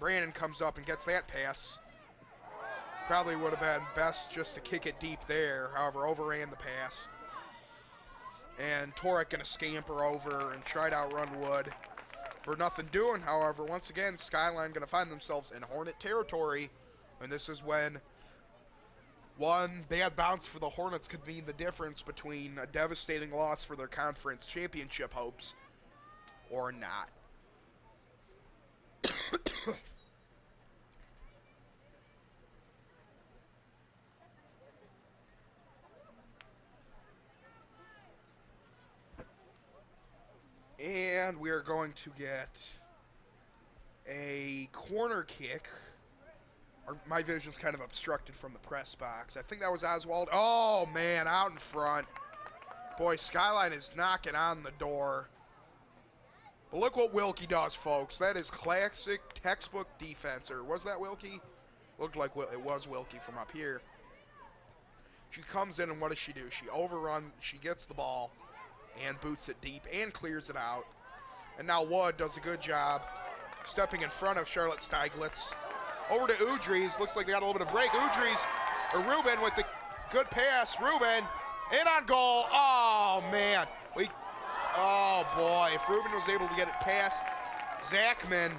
Brandon comes up and gets that pass. Probably would have been best just to kick it deep there. However, overran the pass. And Torek going to scamper over and try to outrun Wood for nothing doing. However, once again, Skyline going to find themselves in Hornet territory. And this is when one bad bounce for the Hornets could mean the difference between a devastating loss for their conference championship hopes or not. And we are going to get a corner kick. My vision's kind of obstructed from the press box. I think that was Oswald. Oh, man, out in front. Boy, Skyline is knocking on the door. But look what Wilkie does, folks. That is classic textbook defense. Or was that Wilkie? Looked like it was Wilkie from up here. She comes in, and what does she do? She overruns. She gets the ball and boots it deep and clears it out. And now Wood does a good job stepping in front of Charlotte Steiglitz. Over to Udries. Looks like they got a little bit of break. Rubin with the good pass. Rubin in on goal. Oh, man. Oh, boy. If Ruben was able to get it past Zachman,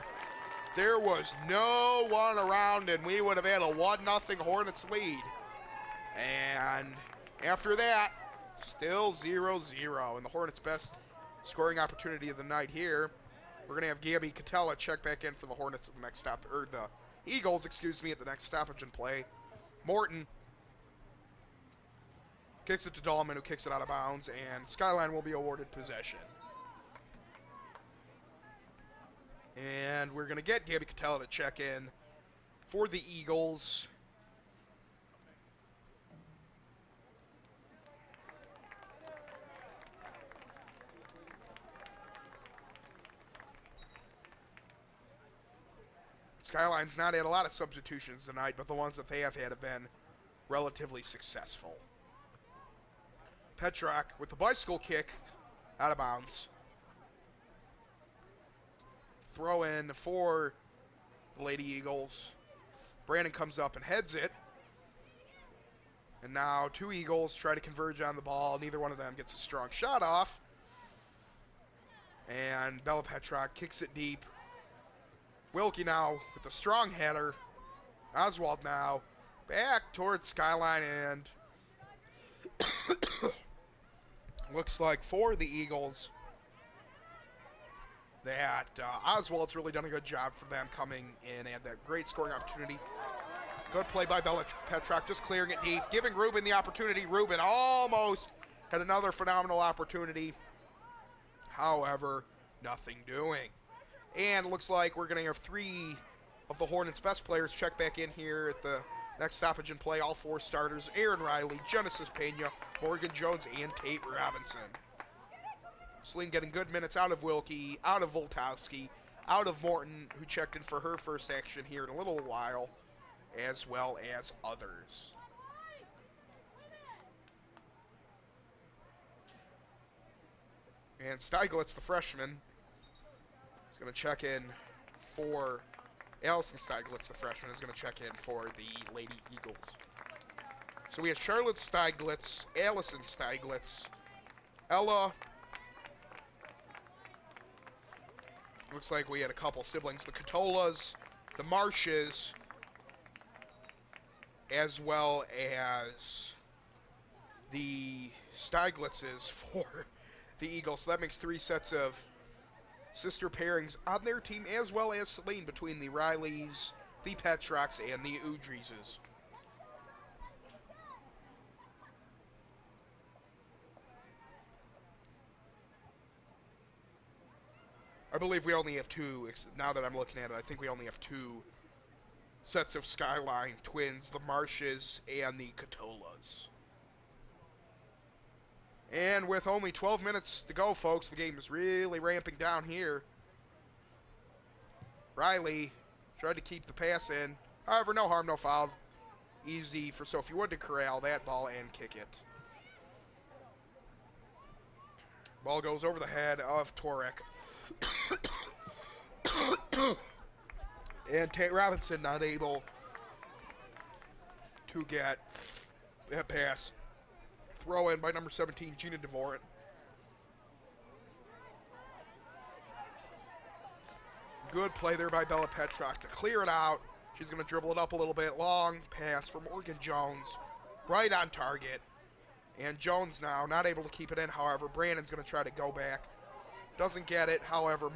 there was no one around, and we would have had a 1-0 Hornets lead. And after that, still 0-0. And the Hornets' best scoring opportunity of the night here. We're going to have Gabby Catella check back in for the Hornets at the next stop, or the Eagles, excuse me, at the next stoppage in play. Morton kicks it to Dahlman, who kicks it out of bounds, and Skyline will be awarded possession. And we're going to get Gabby Catella to check in for the Eagles. Skyline's not had a lot of substitutions tonight, but the ones that they have had have been relatively successful. Petrak with the bicycle kick out of bounds. Throw in for the Lady Eagles. Brandon comes up and heads it. And now two Eagles try to converge on the ball. Neither one of them gets a strong shot off. And Bella Petrak kicks it deep. Wilkie now with a strong header. Oswald now back towards Skyline, and looks like for the Eagles that Oswald's really done a good job for them coming in and that great scoring opportunity. Good play by Bella Petrak, just clearing it deep, giving Ruben the opportunity. Ruben almost had another phenomenal opportunity. However, nothing doing. And it looks like we're going to have three of the Hornets' best players check back in here at the next stoppage in play. All four starters: Aaron Riley, Genesis Pena, Morgan Jones, and Tate Robinson. Saline getting good minutes out of Wilkie, out of Voltowski, out of Morton, who checked in for her first action here in a little while, as well as others. And Steiglitz, the freshman, is going to check in for Allison Steiglitz, the freshman, is going to check in for the Lady Eagles. So we have Charlotte Steiglitz, Allison Steiglitz, Ella. Looks like we had a couple siblings, the Catolas, the Marshes, as well as the Steiglitzes for the Eagles. So that makes three sets of sister pairings on their team, as well as Saline between the Rileys, the Petraks, and the Udrises. I believe we only have two, now that I'm looking at it, I think we only have two sets of Skyline twins, the Marshes and the Catolas. And with only 12 minutes to go, folks, the game is really ramping down here. Riley tried to keep the pass in. However, no harm, no foul. Easy for Sophie Wood to corral that ball and kick it. Ball goes over the head of Torek. And Tate Robinson not able to get that pass. Throw in by number 17, Gina Devoren. Good play there by Bella Petrak to clear it out. She's going to dribble it up a little bit. Long pass for Morgan Jones. Right on target. And Jones now not able to keep it in. However, Brandon's going to try to go back. Doesn't get it. However,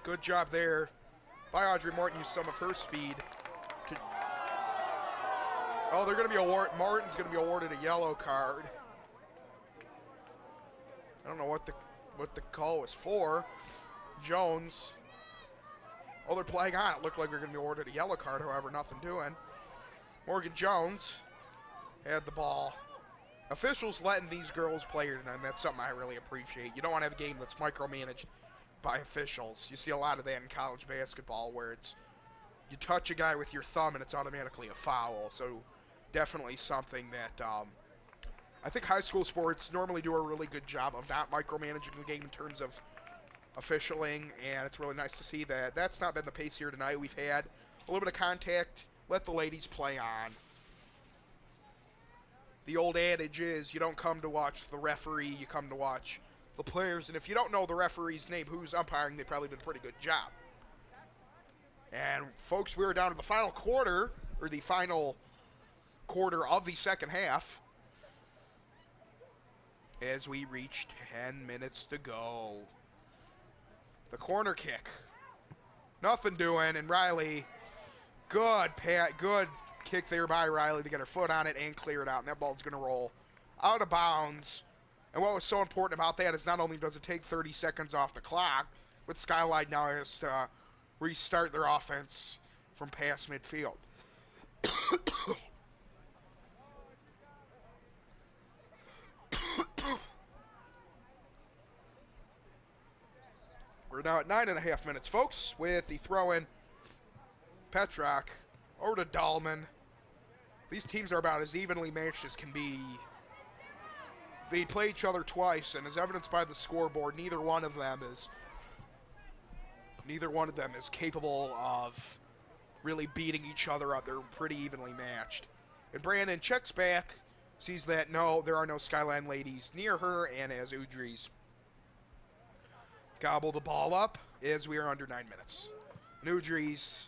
good job there by Audrey Morton. Used some of her speed to... Oh, they're going to be Martin's going to be awarded a yellow card. I don't know what the call was for. Jones. Oh, they're playing on. It looked like they're going to be awarded a yellow card. However, nothing doing. Morgan Jones had the ball. Officials letting these girls play here tonight, and that's something I really appreciate. You don't want to have a game that's micromanaged by officials. You see a lot of that in college basketball where it's you touch a guy with your thumb and it's automatically a foul. So definitely something that I think high school sports normally do a really good job of not micromanaging the game in terms of officialing, and it's really nice to see that that's not been the pace here tonight. We've had a little bit of contact. Let the ladies play on. The old adage is you don't come to watch the referee, you come to watch the players. And if you don't know the referee's name, who's umpiring, they probably did a pretty good job. And folks, we were down to the final quarter, or the final quarter of the second half, as we reach 10 minutes to go. The corner kick. Nothing doing, and Riley, good kick there by Riley to get her foot on it and clear it out, and that ball's going to roll out of bounds. And what was so important about that is not only does it take 30 seconds off the clock, but Skyline now has to restart their offense from past midfield. We're now at 9.5 minutes, folks, with the throw-in. Petrock over to Dahlman. These teams are about as evenly matched as can be. They play each other twice, and as evidenced by the scoreboard, neither one of them is capable of really beating each other up. They're pretty evenly matched. And Brandon checks back, sees that no, there are no Skyline ladies near her, and as Udries gobble the ball up as we are under 9 minutes. And Udries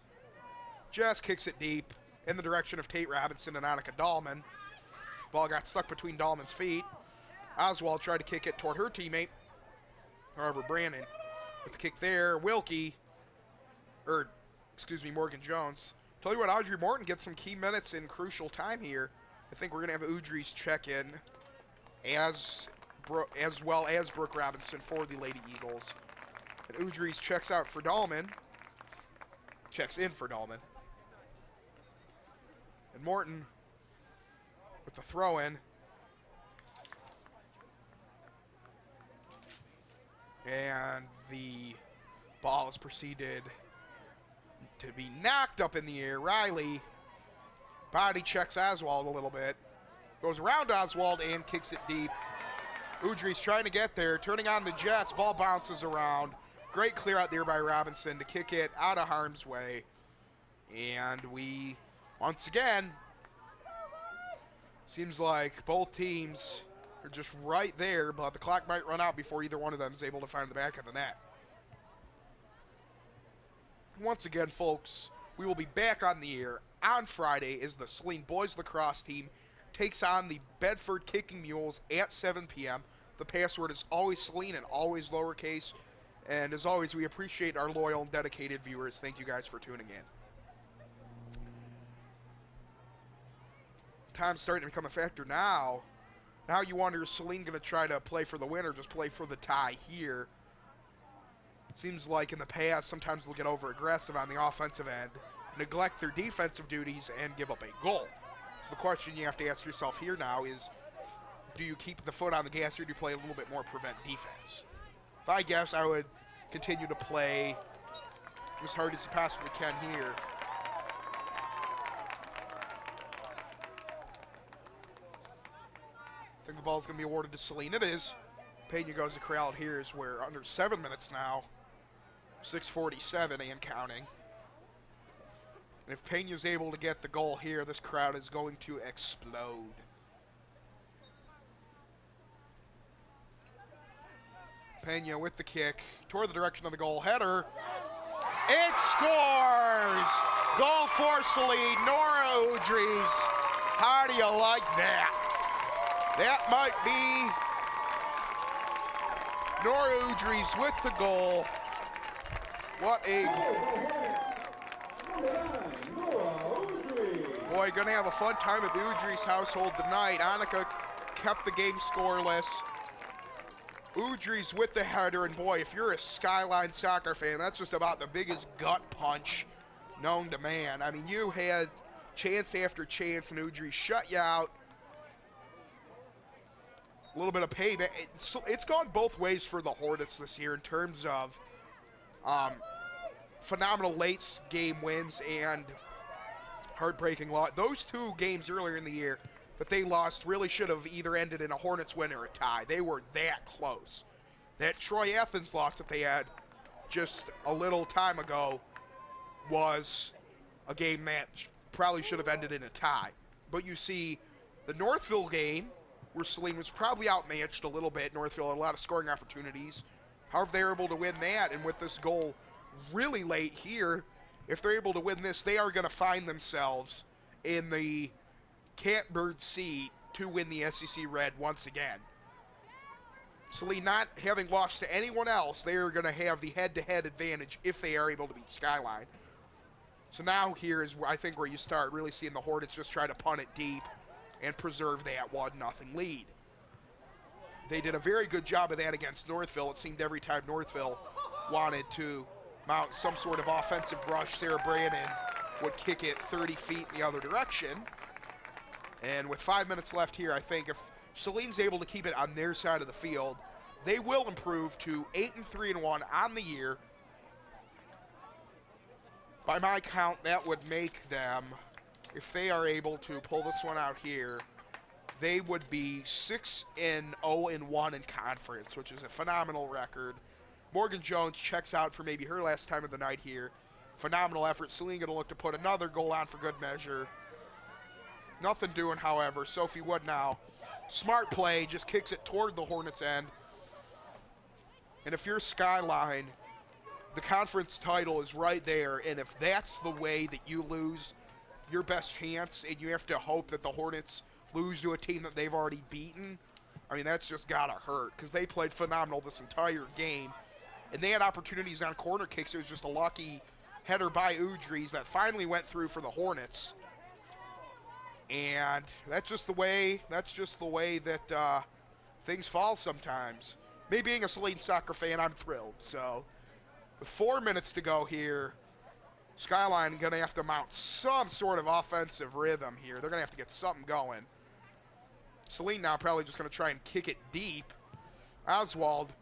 just kicks it deep in the direction of Tate Robinson and Annika Dahlman. Ball got stuck between Dahlman's feet. Oswald tried to kick it toward her teammate. However, Brandon with the kick there. Morgan Jones. Tell you what, Audrey Morton gets some key minutes in crucial time here. I think we're going to have Udries check in as well as Brooke Robinson for the Lady Eagles. And Udries checks out for Dahlman. Checks in for Dahlman. And Morton with the throw-in. And the ball is proceeded to be knocked up in the air. Riley body checks Oswald a little bit. Goes around Oswald and kicks it deep. Udries trying to get there, turning on the Jets. Ball bounces around. Great clear out there by Robinson to kick it out of harm's way. And we, once again, seems like both teams are just right there, but the clock might run out before either one of them is able to find the back of the net. Once again, folks, we will be back on the air on Friday as the Saline boys lacrosse team takes on the Bedford Kicking Mules at 7 p.m. The password is always Saline and always lowercase. And as always, we appreciate our loyal and dedicated viewers. Thank you guys for tuning in. Time's starting to become a factor now. Now you wonder, is Saline going to try to play for the win or just play for the tie here? Seems like in the past, sometimes they'll get over-aggressive on the offensive end, neglect their defensive duties, and give up a goal. So the question you have to ask yourself here now is, do you keep the foot on the gas or do you play a little bit more prevent defense? If I guess, I would continue to play as hard as you possibly can here. I think the ball's going to be awarded to Saline. It is. Pena goes to corral it here as we're under 7 minutes now. 6:47 and counting. And if Pena's able to get the goal here, this crowd is going to explode. Pena with the kick toward the direction of the goal. Header. It scores! Goal for Saline. Nora Udries. How do you like that? That might be Nora Udries with the goal. What a... Boy, going to have a fun time at the Udries household tonight. Annika kept the game scoreless. Udries with the header, and boy, if you're a Skyline soccer fan, that's just about the biggest gut punch known to man. I mean, you had chance after chance, and Udries shut you out. A little bit of payback. It's gone both ways for the Hornets this year in terms of phenomenal late game wins and heartbreaking loss. Those two games earlier in the year that they lost really should have either ended in a Hornets win or a tie. They were that close. That Troy Athens loss that they had just a little time ago was a game that probably should have ended in a tie. But you see the Northville game where Saline was probably outmatched a little bit. Northville had a lot of scoring opportunities. However, they were able to win that, and with this goal really late here, if they're able to win this, they are going to find themselves in the catbird seat to win the SEC Red once again. Saline not having lost to anyone else, they are going to have the head-to-head advantage if they are able to beat Skyline. So now here is, I think, where you start really seeing the Hornets just try to punt it deep and preserve that 1-0 lead. They did a very good job of that against Northville. It seemed every time Northville wanted to mount some sort of offensive rush, Sarah Brandon would kick it 30 feet in the other direction. And with 5 minutes left here, I think if Saline's able to keep it on their side of the field, they will improve to 8-3-1 on the year. By my count, that would make them, if they are able to pull this one out here, they would be 6-0-1 in conference, which is a phenomenal record. Morgan Jones checks out for maybe her last time of the night here. Phenomenal effort. Saline going to look to put another goal on for good measure. Nothing doing, however. Sophie Wood now. Smart play, just kicks it toward the Hornets' end. And if you're Skyline, the conference title is right there, and if that's the way that you lose your best chance and you have to hope that the Hornets lose to a team that they've already beaten, I mean, that's just got to hurt because they played phenomenal this entire game. And they had opportunities on corner kicks. It was just a lucky header by Udries that finally went through for the Hornets. And that's just the way that things fall sometimes. Me being a Saline soccer fan, I'm thrilled. So with 4 minutes to go here, Skyline going to have to mount some sort of offensive rhythm here. They're going to have to get something going. Saline now probably just going to try and kick it deep. Oswald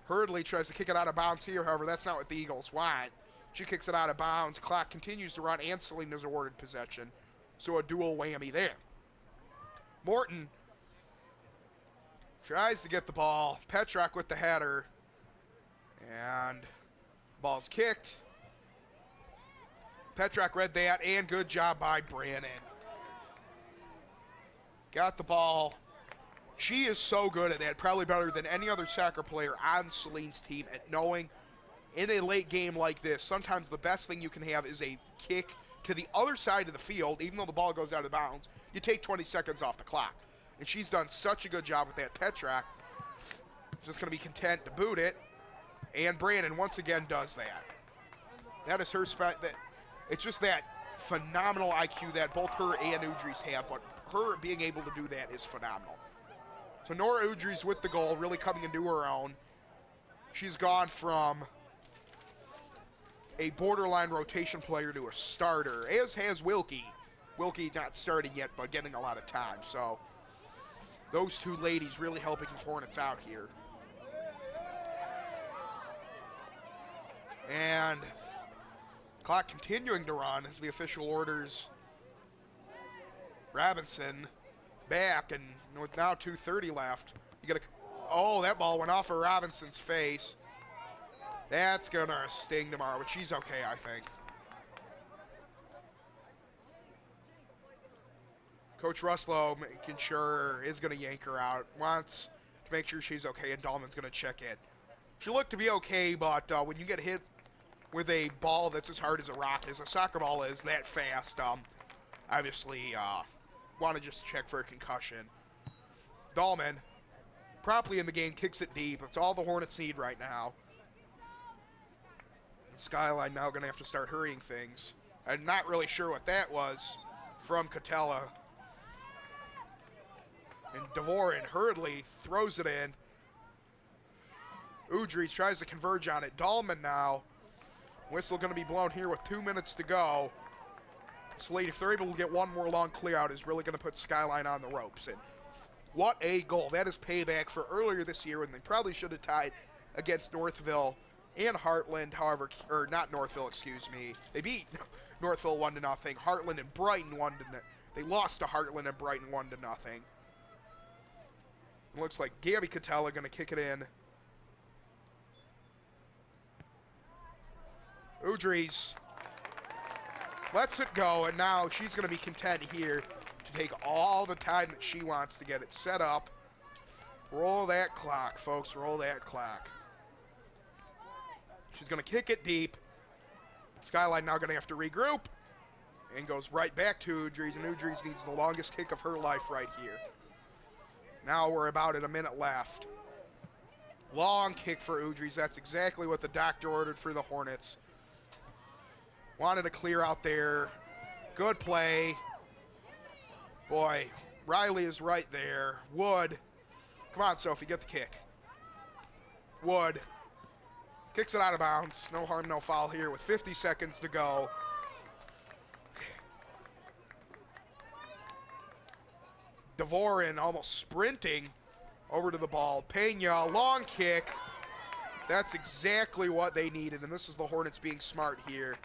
hurriedly tries to kick it out of bounds here. However, that's not what the Eagles want. She kicks it out of bounds. Clock continues to run, and Saline is awarded possession. So a dual whammy there. Morton tries to get the ball. Petrak with the header. And ball's kicked. Petrak read that, and good job by Brannon. Got the ball. She is so good at that, probably better than any other soccer player on Saline's team at knowing in a late game like this, sometimes the best thing you can have is a kick to the other side of the field, even though the ball goes out of bounds. You take 20 seconds off the clock. And she's done such a good job with that. Petrak just going to be content to boot it. And Brandon once again does that. That is her spot. It's just that phenomenal IQ that both her and Udries have, but her being able to do that is phenomenal. So Nora Udries with the goal, really coming into her own. She's gone from a borderline rotation player to a starter, as has Wilkie. Wilkie not starting yet, but getting a lot of time. So those two ladies really helping the Hornets out here. And clock continuing to run as the official orders Robinson back, and with now 2:30 left, you got to. Oh, that ball went off of Robinson's face. That's gonna sting tomorrow, but she's okay, I think. Coach Ruslow making sure is gonna yank her out. Wants to make sure she's okay, and Dahlman's gonna check it. She looked to be okay, but when you get hit with a ball that's as hard as a rock, as a soccer ball is that fast, obviously want to just check for a concussion. Dahlman, promptly in the game, kicks it deep. That's all the Hornets need right now. And Skyline now going to have to start hurrying things. I'm not really sure what that was from Catella. And Devorin hurriedly throws it in. Udries tries to converge on it. Dahlman now. Whistle going to be blown here with 2 minutes to go. Saline, if they're able to get one more long clear out, is really going to put Skyline on the ropes. And what a goal. That is payback for earlier this year when they probably should have tied against Northville and Heartland. However, or not Northville, excuse me. They beat Northville 1-0. Heartland and Brighton 1-0. They lost to Heartland and Brighton 1-0. It looks like Gabby Catella going to kick it in. Udries lets it go, and now she's going to be content here to take all the time that she wants to get it set up Roll that clock, folks. Roll that clock. She's going to kick it deep. Skyline now going to have to regroup. And goes right back to Udries. And Udries needs the longest kick of her life right here. Now we're about at a minute left. Long kick for Udries. That's exactly what the doctor ordered for the Hornets. Wanted to clear out there. Good play. Boy, Riley is right there. Wood. Come on, Sophie, get the kick. Wood. Kicks it out of bounds. No harm, no foul here with 50 seconds to go. Dvorin almost sprinting over to the ball. Pena, long kick. That's exactly what they needed, and this is the Hornets being smart here.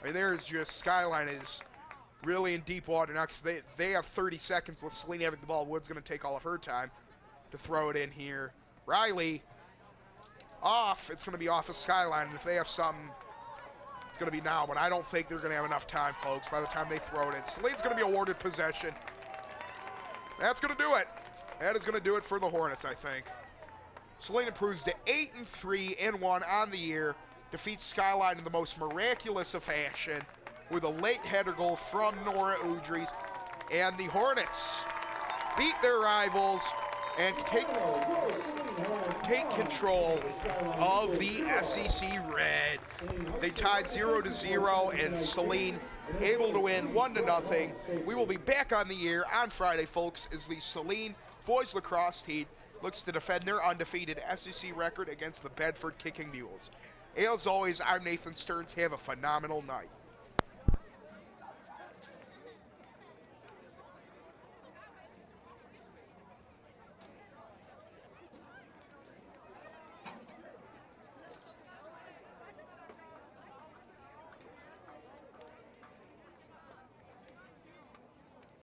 I mean, there's just, Skyline is really in deep water now because they have 30 seconds with Saline having the ball. Wood's going to take all of her time to throw it in here. Riley, off. It's going to be off of Skyline, and if they have something, it's going to be now, but I don't think they're going to have enough time, folks, by the time they throw it in. Saline's going to be awarded possession. That's going to do it. That is going to do it for the Hornets, I think. Saline improves to 8-3 and 1 on the year. Defeats Skyline in the most miraculous of fashion with a late header goal from Nora Udries. And the Hornets beat their rivals and take control of the SEC Red. They tied 0-0, and Saline able to win 1-0. We will be back on the air on Friday, folks, as the Saline boys lacrosse team looks to defend their undefeated SEC record against the Bedford Kicking Mules. As always, I'm Nathan Stearns. Have a phenomenal night.